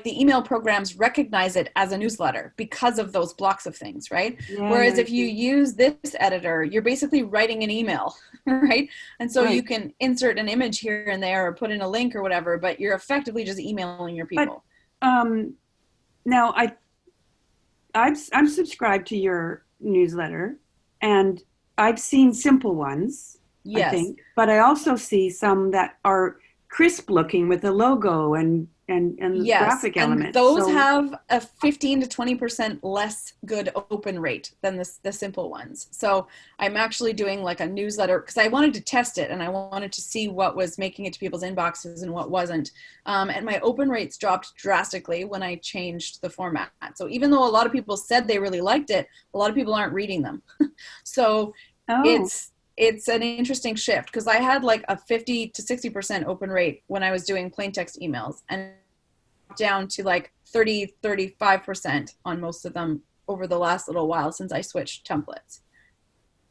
the email programs recognize it as a newsletter because of those blocks of things, right? yeah, Whereas yeah, if you use this editor, you're basically writing an email, right? And so you Right. can insert an image here and there or put in a link or whatever, but you're effectively just emailing your people. now I'm subscribed to your newsletter, and I've seen simple ones, I Yes. think, but I also see some that are crisp looking with a logo and Yes, graphic and elements. those So- have a 15 to 20% less good open rate than the simple ones. So I'm actually doing like a newsletter because I wanted to test it and I wanted to see what was making it to people's inboxes and what wasn't. And my open rates dropped drastically when I changed the format. So even though a lot of people said they really liked it, a lot of people aren't reading them. So Oh, it's an interesting shift because I had like a 50 to 60% open rate when I was doing plain text emails and down to like 30, 35% on most of them over the last little while since I switched templates.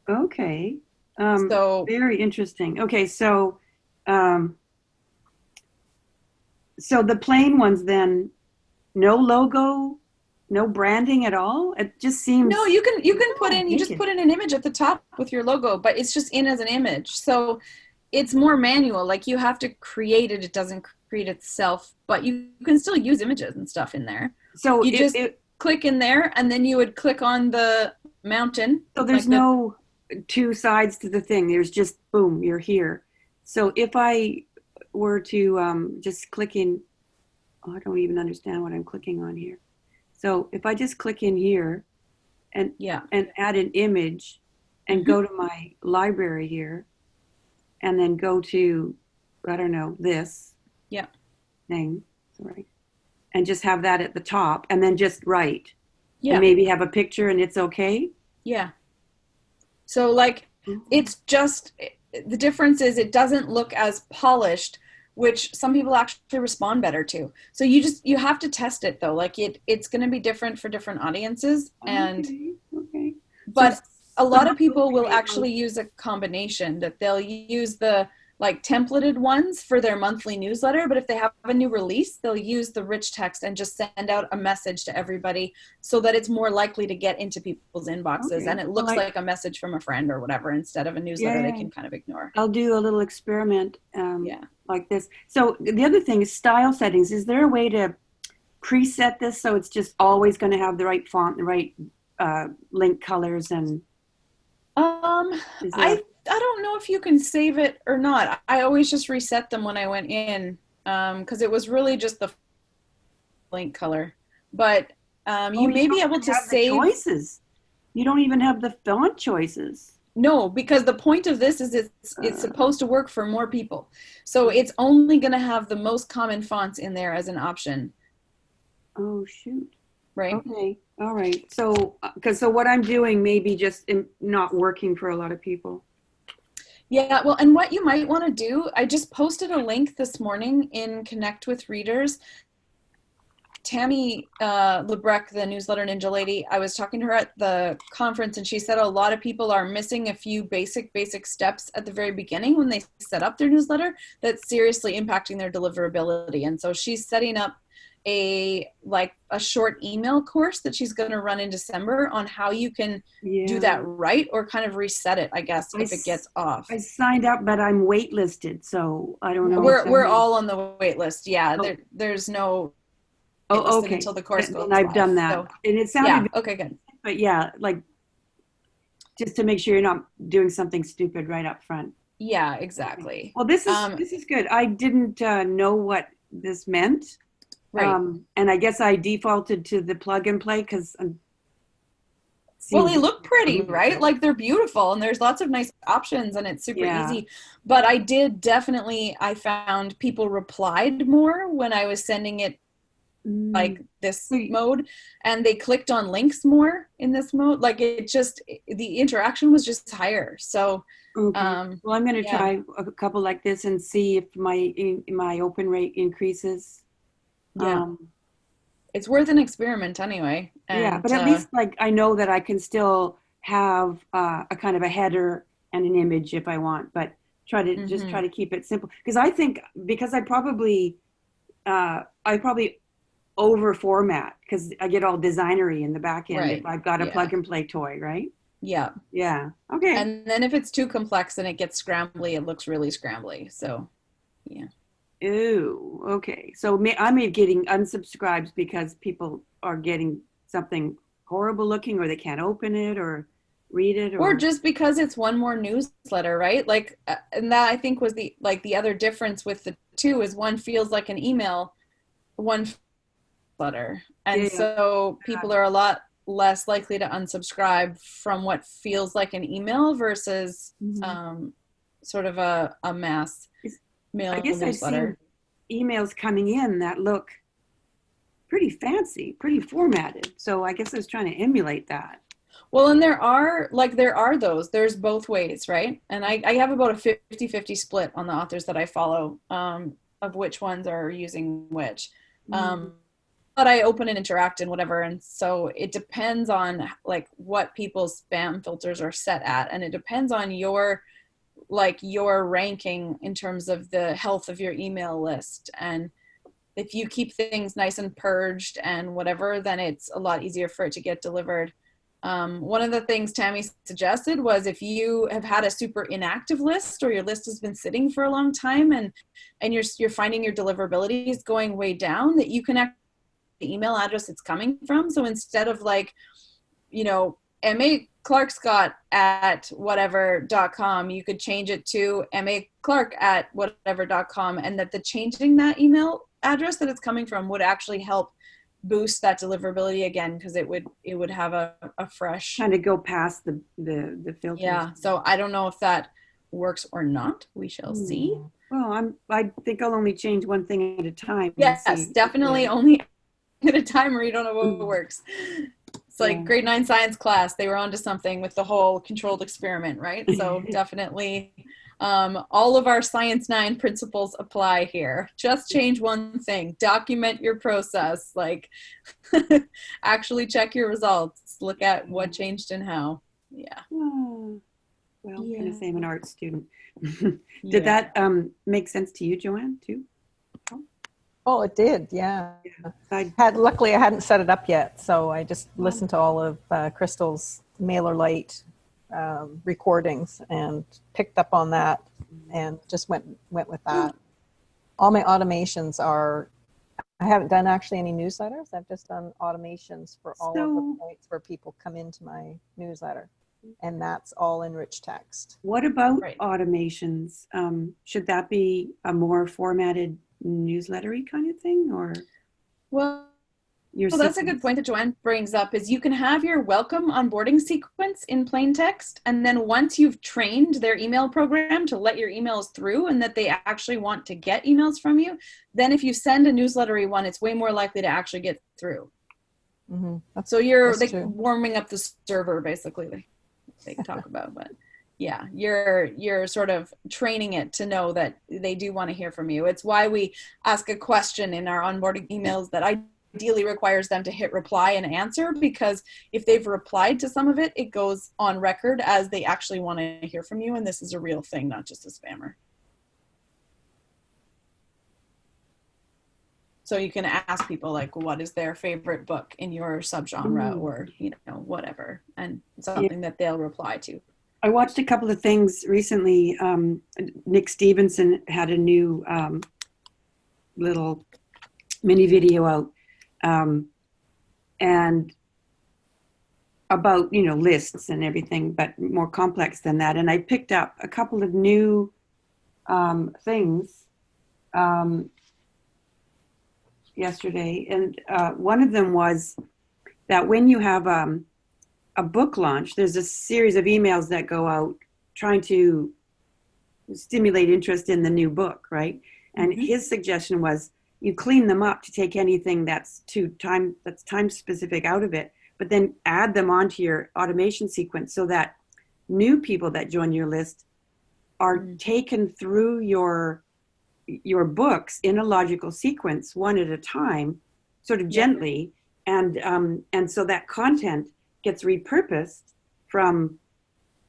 okay. So Very interesting. Okay, so so the plain ones then, no logo, no branding at all? It just seems no, you can put in, you just naked. put in an image at the top with your logo, but it's just in as an image. So it's more manual. Like you have to create it. It doesn't create itself, but you can still use images and stuff in there. So You just it click in there and then you would click on the mountain. so there's like the- no two sides to the thing. There's just boom, you're here. So if I were to just click in, oh, I don't even understand what I'm clicking on here. So if I just click in here and yeah. add an image and go to my library here and then go to, I don't know, this Yeah. thing, sorry, and just have that at the top and then just write Yeah. and maybe have a picture and it's okay. Yeah. So like it's just the difference is it doesn't look as polished, which some people actually respond better to. So you have to test it though. Like it's going to be different for different audiences and Okay. but So a lot of someone people would will create actually use a combination that they'll use the like templated ones for their monthly newsletter, but if they have a new release, they'll use the rich text and just send out a message to everybody so that it's more likely to get into people's inboxes Okay. and it looks Well, like a message from a friend or whatever instead of a newsletter they Yeah. can kind of ignore. I'll do a little experiment Yeah. like this. So the other thing is style settings. Is there a way to preset this so it's just always going to have the right font, the right link colors, and is there I don't know if you can save it or not. I always just reset them when I went in because it was really just the link color. But you may be able to save choices. You don't even have the font choices. No, because the point of this is it's supposed to work for more people. So it's only going to have the most common fonts in there as an option, Oh shoot. right? Okay. All right. So so what I'm doing may be just not working for a lot of people. Yeah, well, and what you might want to do, I just posted a link this morning in Connect with Readers. Tammy Lebrecq, the newsletter ninja lady, I was talking to her at the conference and she said a lot of people are missing a few basic steps at the very beginning when they set up their newsletter that's seriously impacting their deliverability. And so she's setting up a short email course that she's going to run in December on how you can do that right or kind of reset it, I guess, if it gets off. I signed up, but I'm waitlisted, so I don't know. We're all on the wait list. Yeah, Oh. there's no Oh, okay. until the course goes And I've live. done that. So, And it sounded, yeah, okay, good. but yeah, like just to make sure you're not doing something stupid right up front. Yeah, exactly. Well, this is good. I didn't know what this meant. Right. And I guess I defaulted to the plug and play because well, they look pretty, right? Like they're beautiful and there's lots of nice options and it's super easy. But I found people replied more when I was sending it like this mode, and they clicked on links more in this mode. Like it just, the interaction was just higher. So Okay. Well, I'm going to try a couple like this and see if my open rate increases. Yeah. It's worth an experiment anyway. And, yeah, but at least like I know that I can still have a kind of a header and an image if I want, but just try to keep it simple. Because I think I probably over format because I get all designery in the back end if I've got a plug and play toy, right? Yeah. Yeah. Okay. And then if it's too complex and it gets scrambly, it looks really scrambly. So, yeah. Ooh, okay. So I'm getting unsubscribes because people are getting something horrible looking, or they can't open it or read it, or just because it's one more newsletter, right? Like, and that I think was the other difference with the two is one feels like an email, one letter, and so people are a lot less likely to unsubscribe from what feels like an email versus sort of a mass mail I guess newsletter. I've seen emails coming in that look pretty fancy, pretty formatted. So I guess I was trying to emulate that. Well, and there are those. There's both ways, right? And I have about a 50-50 split on the authors that I follow of which ones are using which. But I open and interact and whatever, and so it depends on like what people's spam filters are set at, and it depends on your ranking in terms of the health of your email list. And if you keep things nice and purged and whatever, then it's a lot easier for it to get delivered. One of the things Tammy suggested was if you have had a super inactive list, or your list has been sitting for a long time, and you're finding your deliverability is going way down, that you can the email address it's coming from. So instead of maclarkscott@whatever.com, you could change it to maclark@whatever.com, and that the changing that email address that it's coming from would actually help boost that deliverability again, because it would have a fresh kind of go past the filters. Yeah. So I don't know if that works or not. We shall see. Well, I think I'll only change one thing at a time. Yes, definitely only at a time, or you don't know what works. It's like grade 9 science class. They were onto something with the whole controlled experiment, right? So definitely all of our Science 9 principles apply here. Just change one thing. Document your process. Like actually check your results. Look at what changed and how. Yeah. Well, kind of say I'm an art student. Did that make sense to you, Joanne, too? Oh, it did, yeah. Luckily, I hadn't set it up yet, so I just listened to all of Crystal's MailerLite recordings and picked up on that, and just went with that. All my automations are, I haven't done actually any newsletters. I've just done automations for all of the points where people come into my newsletter, and that's all in rich text. What about automations? Should that be a more formatted newslettery kind of thing, or that's a good point that Joanne brings up, is you can have your welcome onboarding sequence in plain text, and then once you've trained their email program to let your emails through and that they actually want to get emails from you, then if you send a newslettery one, it's way more likely to actually get through. So you're warming up the server, basically, they talk about. But yeah, you're sort of training it to know that they do want to hear from you. It's why we ask a question in our onboarding emails that ideally requires them to hit reply and answer, because if they've replied to some of it, it goes on record as they actually want to hear from you, and this is a real thing, not just a spammer. So you can ask people like, what is their favorite book in your subgenre, or whatever, and something that they'll reply to. I watched a couple of things recently. Nick Stevenson had a new little mini video out, and about lists and everything, but more complex than that. And I picked up a couple of new things yesterday, and one of them was that when you have a book launch, there's a series of emails that go out trying to stimulate interest in the new book, right? And his suggestion was you clean them up to take anything that's time specific out of it, but then add them onto your automation sequence so that new people that join your list are taken through your books in a logical sequence, one at a time, sort of gently, and so that content gets repurposed from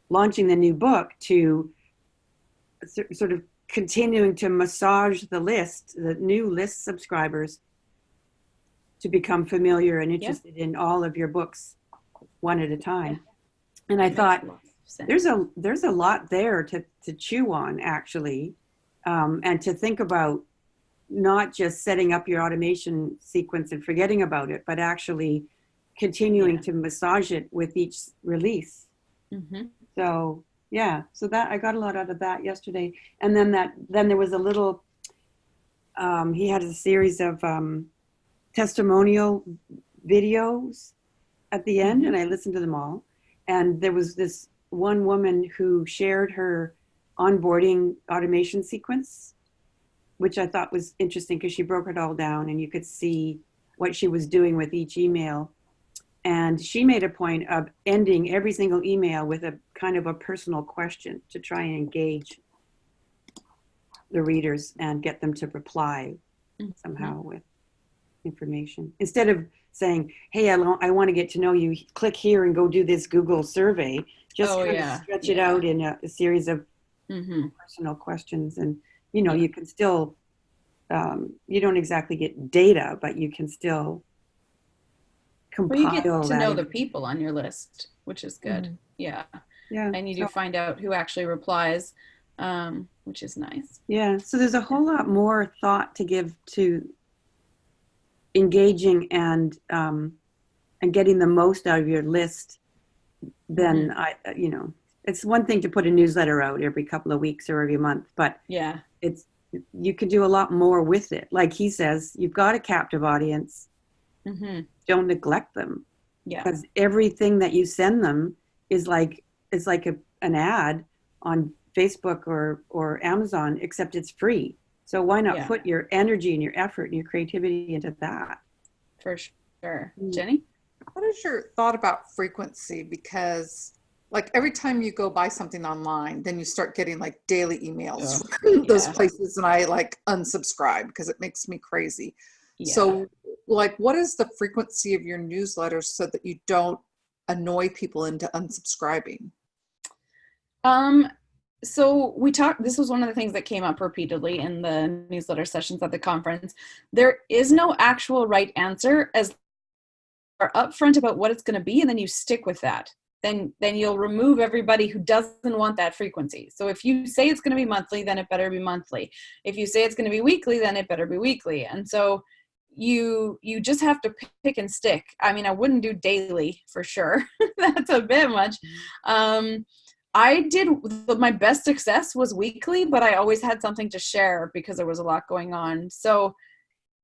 launching the new book to sort of continuing to massage the new list subscribers to become familiar and interested in all of your books one at a time. And I thought there's a lot there to chew on, actually, and to think about, not just setting up your automation sequence and forgetting about it, but actually continuing to massage it with each release. So that I got a lot out of that yesterday. And then there was a little, he had a series of testimonial videos at the end, and I listened to them all. And there was this one woman who shared her onboarding automation sequence, which I thought was interesting because she broke it all down and you could see what she was doing with each email. And she made a point of ending every single email with a kind of a personal question to try and engage the readers and get them to reply somehow with information. Instead of saying, hey, I want to get to know you, click here and go do this Google survey. Just stretch it out in a series of personal questions. And, you can still, you don't exactly get data, but you can still compile you get to that. know the people on your list, which is good. Yeah. And you do find out who actually replies, which is nice. Yeah. So there's a whole lot more thought to give to engaging and getting the most out of your list than it's one thing to put a newsletter out every couple of weeks or every month, but you could do a lot more with it. Like he says, you've got a captive audience. Don't neglect them, because everything that you send them is like an ad on Facebook or Amazon, except it's free. So why not put your energy and your effort and your creativity into that? For sure. Jenny? What is your thought about frequency? Because like every time you go buy something online, then you start getting like daily emails from those places, and I like unsubscribe because it makes me crazy. So like, what is the frequency of your newsletters so that you don't annoy people into unsubscribing? So this was one of the things that came up repeatedly in the newsletter sessions at the conference. There is no actual right answer, as are upfront about what it's going to be, and then you stick with that. Then you'll remove everybody who doesn't want that frequency. So if you say it's going to be monthly, then it better be monthly. If you say it's going to be weekly, then it better be weekly. And so you just have to pick and stick. I mean, I wouldn't do daily for sure. That's a bit much. My best success was weekly, but I always had something to share because there was a lot going on. So,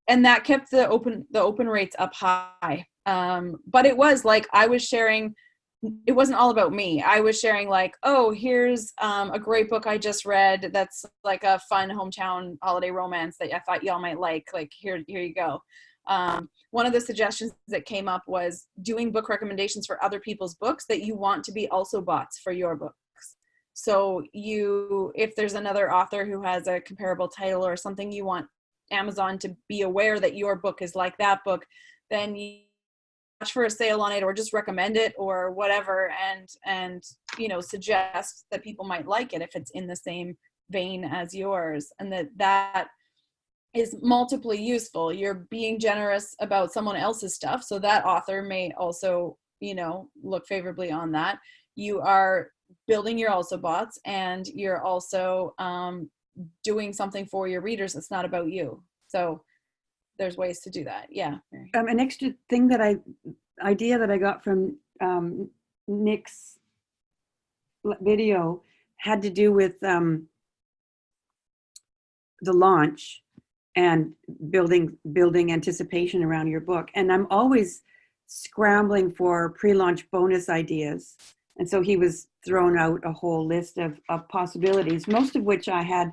and that kept the open rates up high. But it was like, I was sharing, it wasn't all about me. I was sharing like, oh, here's a great book I just read that's like a fun hometown holiday romance that I thought y'all might like here you go. One of the suggestions that came up was doing book recommendations for other people's books that you want to be also bots for your books. So if there's another author who has a comparable title or something, you want Amazon to be aware that your book is like that book, then you watch for a sale on it or just recommend it or whatever, and suggest that people might like it if it's in the same vein as yours, and that is multiply useful. You're being generous about someone else's stuff, so that author may also look favorably on that. You are building your also bots, and you're also doing something for your readers that's not about you. So there's ways to do that. An extra thing idea that I got from Nick's video had to do with the launch and building anticipation around your book. And I'm always scrambling for pre-launch bonus ideas. And so he was throwing out a whole list of possibilities, most of which I had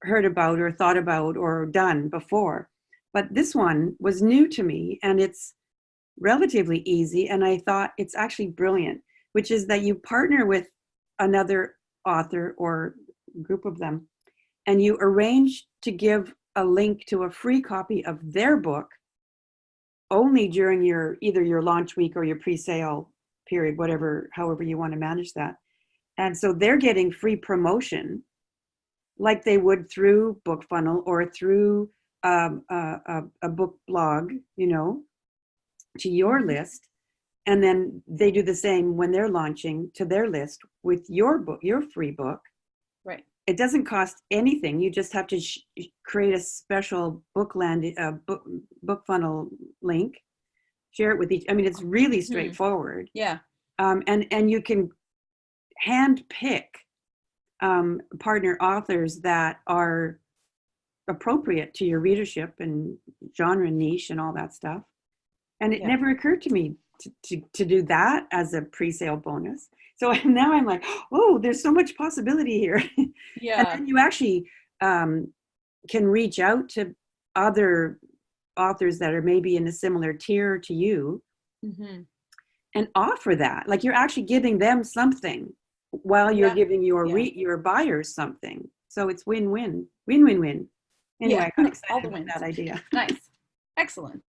heard about or thought about or done before. But this one was new to me, and it's relatively easy. And I thought it's actually brilliant, which is that you partner with another author or group of them, and you arrange to give a link to a free copy of their book only during either your launch week or your pre-sale period, however you want to manage that. And so they're getting free promotion like they would through BookFunnel or through a book blog, to your list. And then they do the same when they're launching to their list with your book, your free book. Right. It doesn't cost anything. You just have to create a special BookFunnel link, share it with each. I mean, it's really straightforward. Yeah. And you can hand pick partner authors that are appropriate to your readership and genre niche and all that stuff. And it never occurred to me to do that as a pre-sale bonus. So now I'm like, oh, there's so much possibility here. Yeah. And then you actually can reach out to other authors that are maybe in a similar tier to you and offer that. Like you're actually giving them something while you're giving your buyers something. So it's win-win. Win-win-win. Anyway, I got excited about that idea. Nice. Excellent.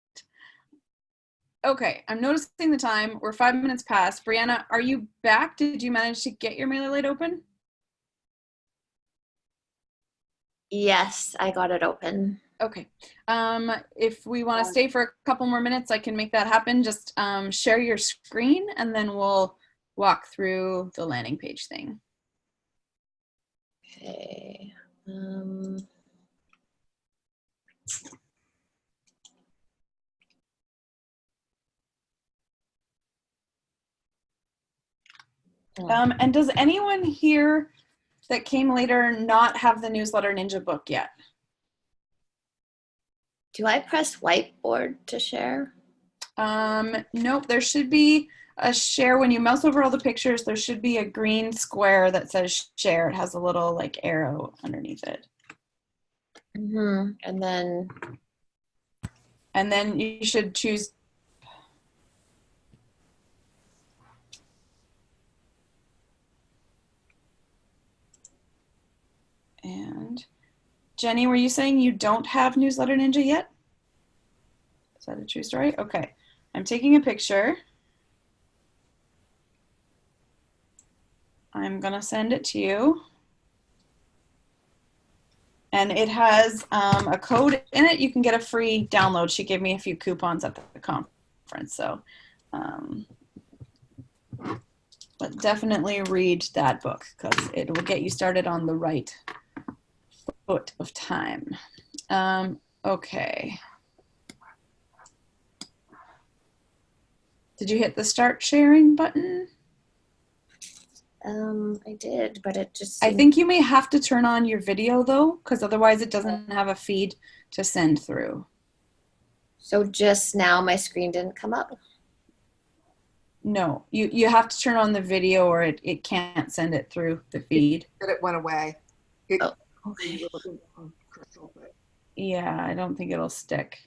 Okay, I'm noticing the time. We're 5 minutes past. Brianna, are you back? Did you manage to get your MailerLite open? Yes, I got it open. Okay. If we want to stay for a couple more minutes, I can make that happen. Just share your screen and then we'll walk through the landing page thing. Okay. And does anyone here that came later not have the Newsletter Ninja book yet? Do I press whiteboard to share? Nope, there should be a share. When you mouse over all the pictures, there should be a green square that says share. It has a little like arrow underneath it. And then you should choose. And Jenny, were you saying you don't have Newsletter Ninja yet? Is that a true story? Okay. I'm taking a picture. I'm going to send it to you. And it has a code in it. You can get a free download. She gave me a few coupons at the conference. So, but definitely read that book because it will get you started on the right foot of time. Okay. Did you hit the start sharing button? I did, but it just... I think you may have to turn on your video though, because otherwise it doesn't have a feed to send through. So just now my screen didn't come up? No, you have to turn on the video or it can't send it through the feed. It went away. Okay. Yeah, I don't think it'll stick.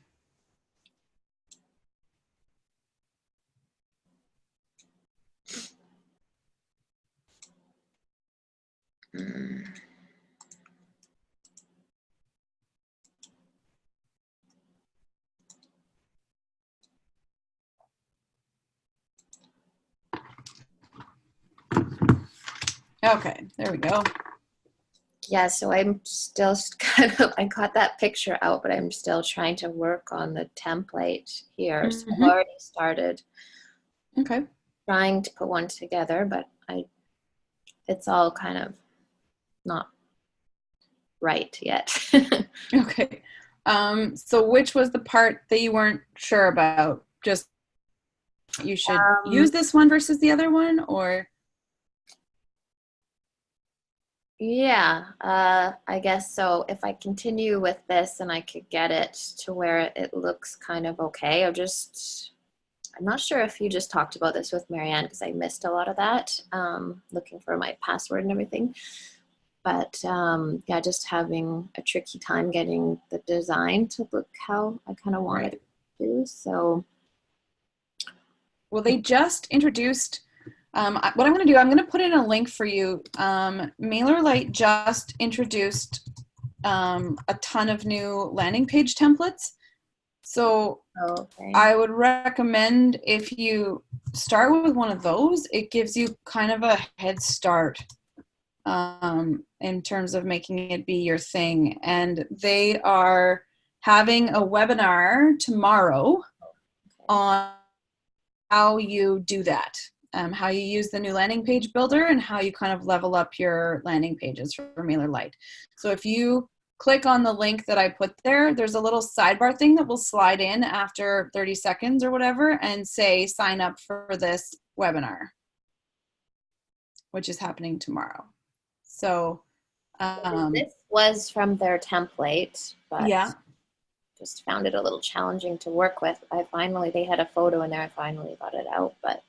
Okay, there we go. Yeah, so I'm still kind of, I got that picture out, but I'm still trying to work on the template here. So I've already started trying to put one together, but it's all kind of not right yet. Okay. So which was the part that you weren't sure about? Just you should use this one versus the other one, or? Yeah, I guess so. If I continue with this and I could get it to where it looks kind of okay, I'm not sure if you just talked about this with Marianne because I missed a lot of that, looking for my password and everything. But yeah, just having a tricky time getting the design to look how I kind of wanted it to do. So, well, they just introduced. What I'm going to do, I'm going to put in a link for you. MailerLite just introduced a ton of new landing page templates. So I would recommend if you start with one of those, it gives you kind of a head start in terms of making it be your thing. And they are having a webinar tomorrow on how you do that, how you use the new landing page builder and how you kind of level up your landing pages for MailerLite. So if you click on the link that I put there, there's a little sidebar thing that will slide in after 30 seconds or whatever and say, sign up for this webinar, which is happening tomorrow. So this was from their template, but yeah, just found it a little challenging to work with. They had a photo in there. I finally got it out, but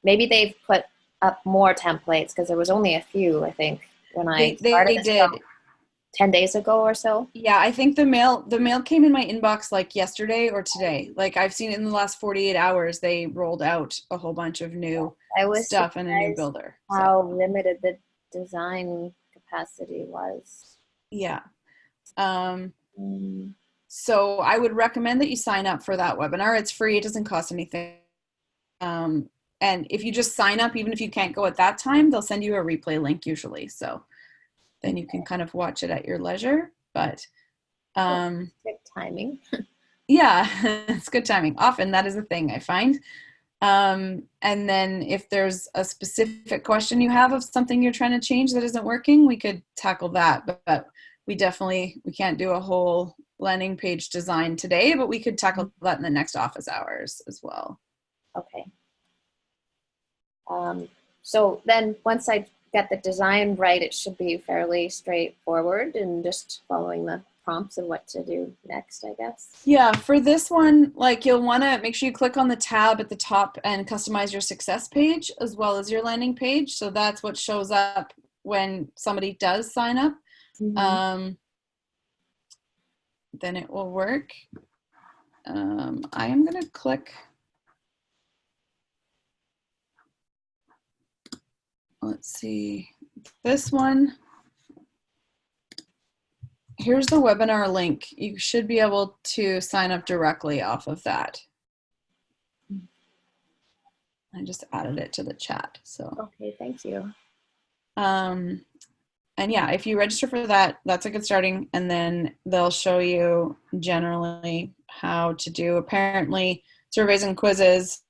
maybe they've put up more templates because there was only a few, I think, when I started. They did. 10 days ago or so. Yeah, I think the mail came in my inbox like yesterday or today. Like I've seen it in the last 48 hours. They rolled out a whole bunch of new stuff and a new builder. How limited the design capacity was. Yeah. So I would recommend that you sign up for that webinar. It's free. It doesn't cost anything. And if you just sign up, even if you can't go at that time, they'll send you a replay link usually. So then you can kind of watch it at your leisure. But good timing. Yeah, it's good timing. Often that is a thing I find. And then if there's a specific question you have of something you're trying to change that isn't working, we could tackle that. But we can't do a whole landing page design today, but we could tackle that in the next office hours as well. Okay. So then once I get the design right, it should be fairly straightforward and just following the prompts of what to do next, I guess. Yeah, for this one, like you'll want to make sure you click on the tab at the top and customize your success page as well as your landing page. So that's what shows up when somebody does sign up. Mm-hmm. Then it will work. I am going to click. Let's see, this one. Here's the webinar link. You should be able to sign up directly off of that. I just added it to the chat. So okay, thank you. And yeah, if you register for that, that's a good starting. And then they'll show you generally how to do apparently surveys and quizzes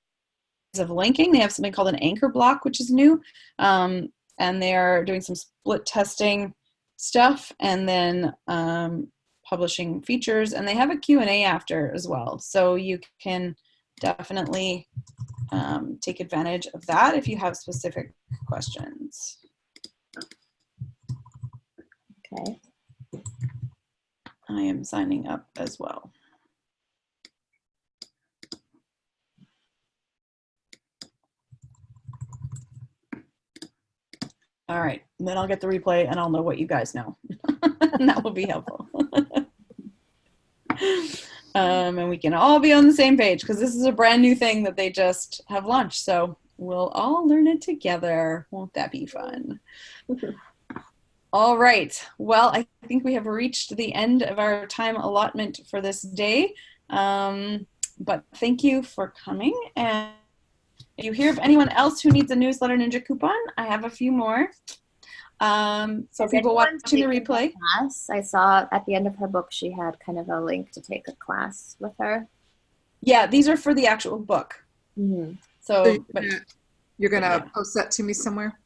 of linking. They have something called an anchor block, which is new. And they're doing some split testing stuff and then publishing features, and they have a Q&A after as well, so you can definitely take advantage of that if you have specific questions. Okay, I am signing up as well. All right, and then I'll get the replay and I'll know what you guys know. And that will be helpful. And we can all be on the same page because this is a brand new thing that they just have launched. So we'll all learn it together. Won't that be fun? All right. Well, I think we have reached the end of our time allotment for this day. But thank you for coming. And if you hear of anyone else who needs a Newsletter Ninja coupon, I have a few more. So people watching the replay. Class, I saw at the end of her book, she had kind of a link to take a class with her. Yeah, these are for the actual book. Mm-hmm. So you're gonna post that to me somewhere?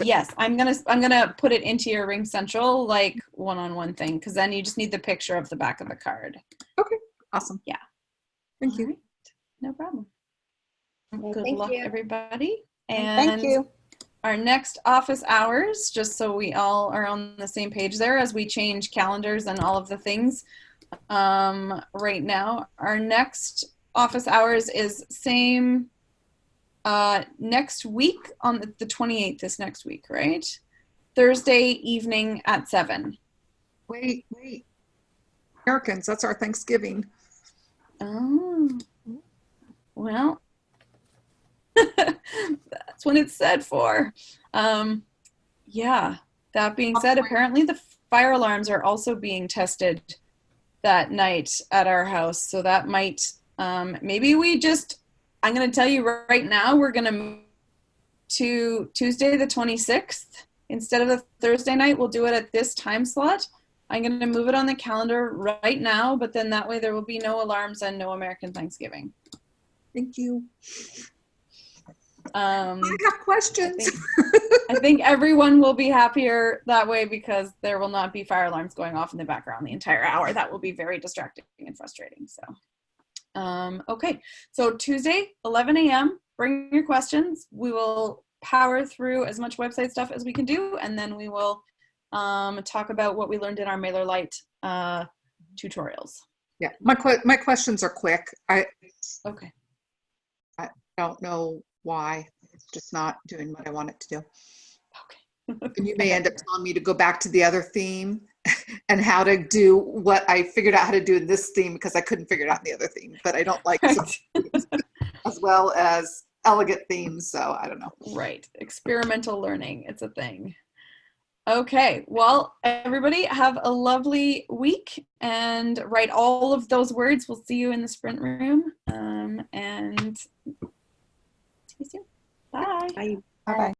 Yes, I'm gonna put it into your Ring Central like one-on-one thing, because then you just need the picture of the back of the card. Okay, awesome. Yeah. Thank you. Right. No problem. Okay, good luck, everybody. And thank you. Our next office hours, just so we all are on the same page there as we change calendars and all of the things. Right now, our next office hours is same next week on the 28th is next week, right? Thursday evening at 7. Wait. Americans, that's our Thanksgiving. Oh, well, that's when it's set for. Yeah, that being said, apparently the fire alarms are also being tested that night at our house. So that might, maybe I'm going to tell you right now, we're going to move to Tuesday the 26th. Instead of the Thursday night, we'll do it at this time slot. I'm going to move it on the calendar right now, but then that way there will be no alarms and no American Thanksgiving. Thank you. I have questions. I think everyone will be happier that way because there will not be fire alarms going off in the background the entire hour. That will be very distracting and frustrating. So, okay. So Tuesday, 11 a.m., bring your questions. We will power through as much website stuff as we can do, and then we will talk about what we learned in our MailerLite tutorials. Yeah, my questions are quick. I don't know why it's just not doing what I want it to do. Okay. And you may end up telling me to go back to the other theme and how to do what I figured out how to do in this theme because I couldn't figure it out in the other theme. But I don't like some themes as well as elegant themes, so I don't know. Right. Experimental learning. It's a thing. Okay. Well, everybody have a lovely week and write all of those words. We'll see you in the sprint room. And see you soon. Bye. Bye.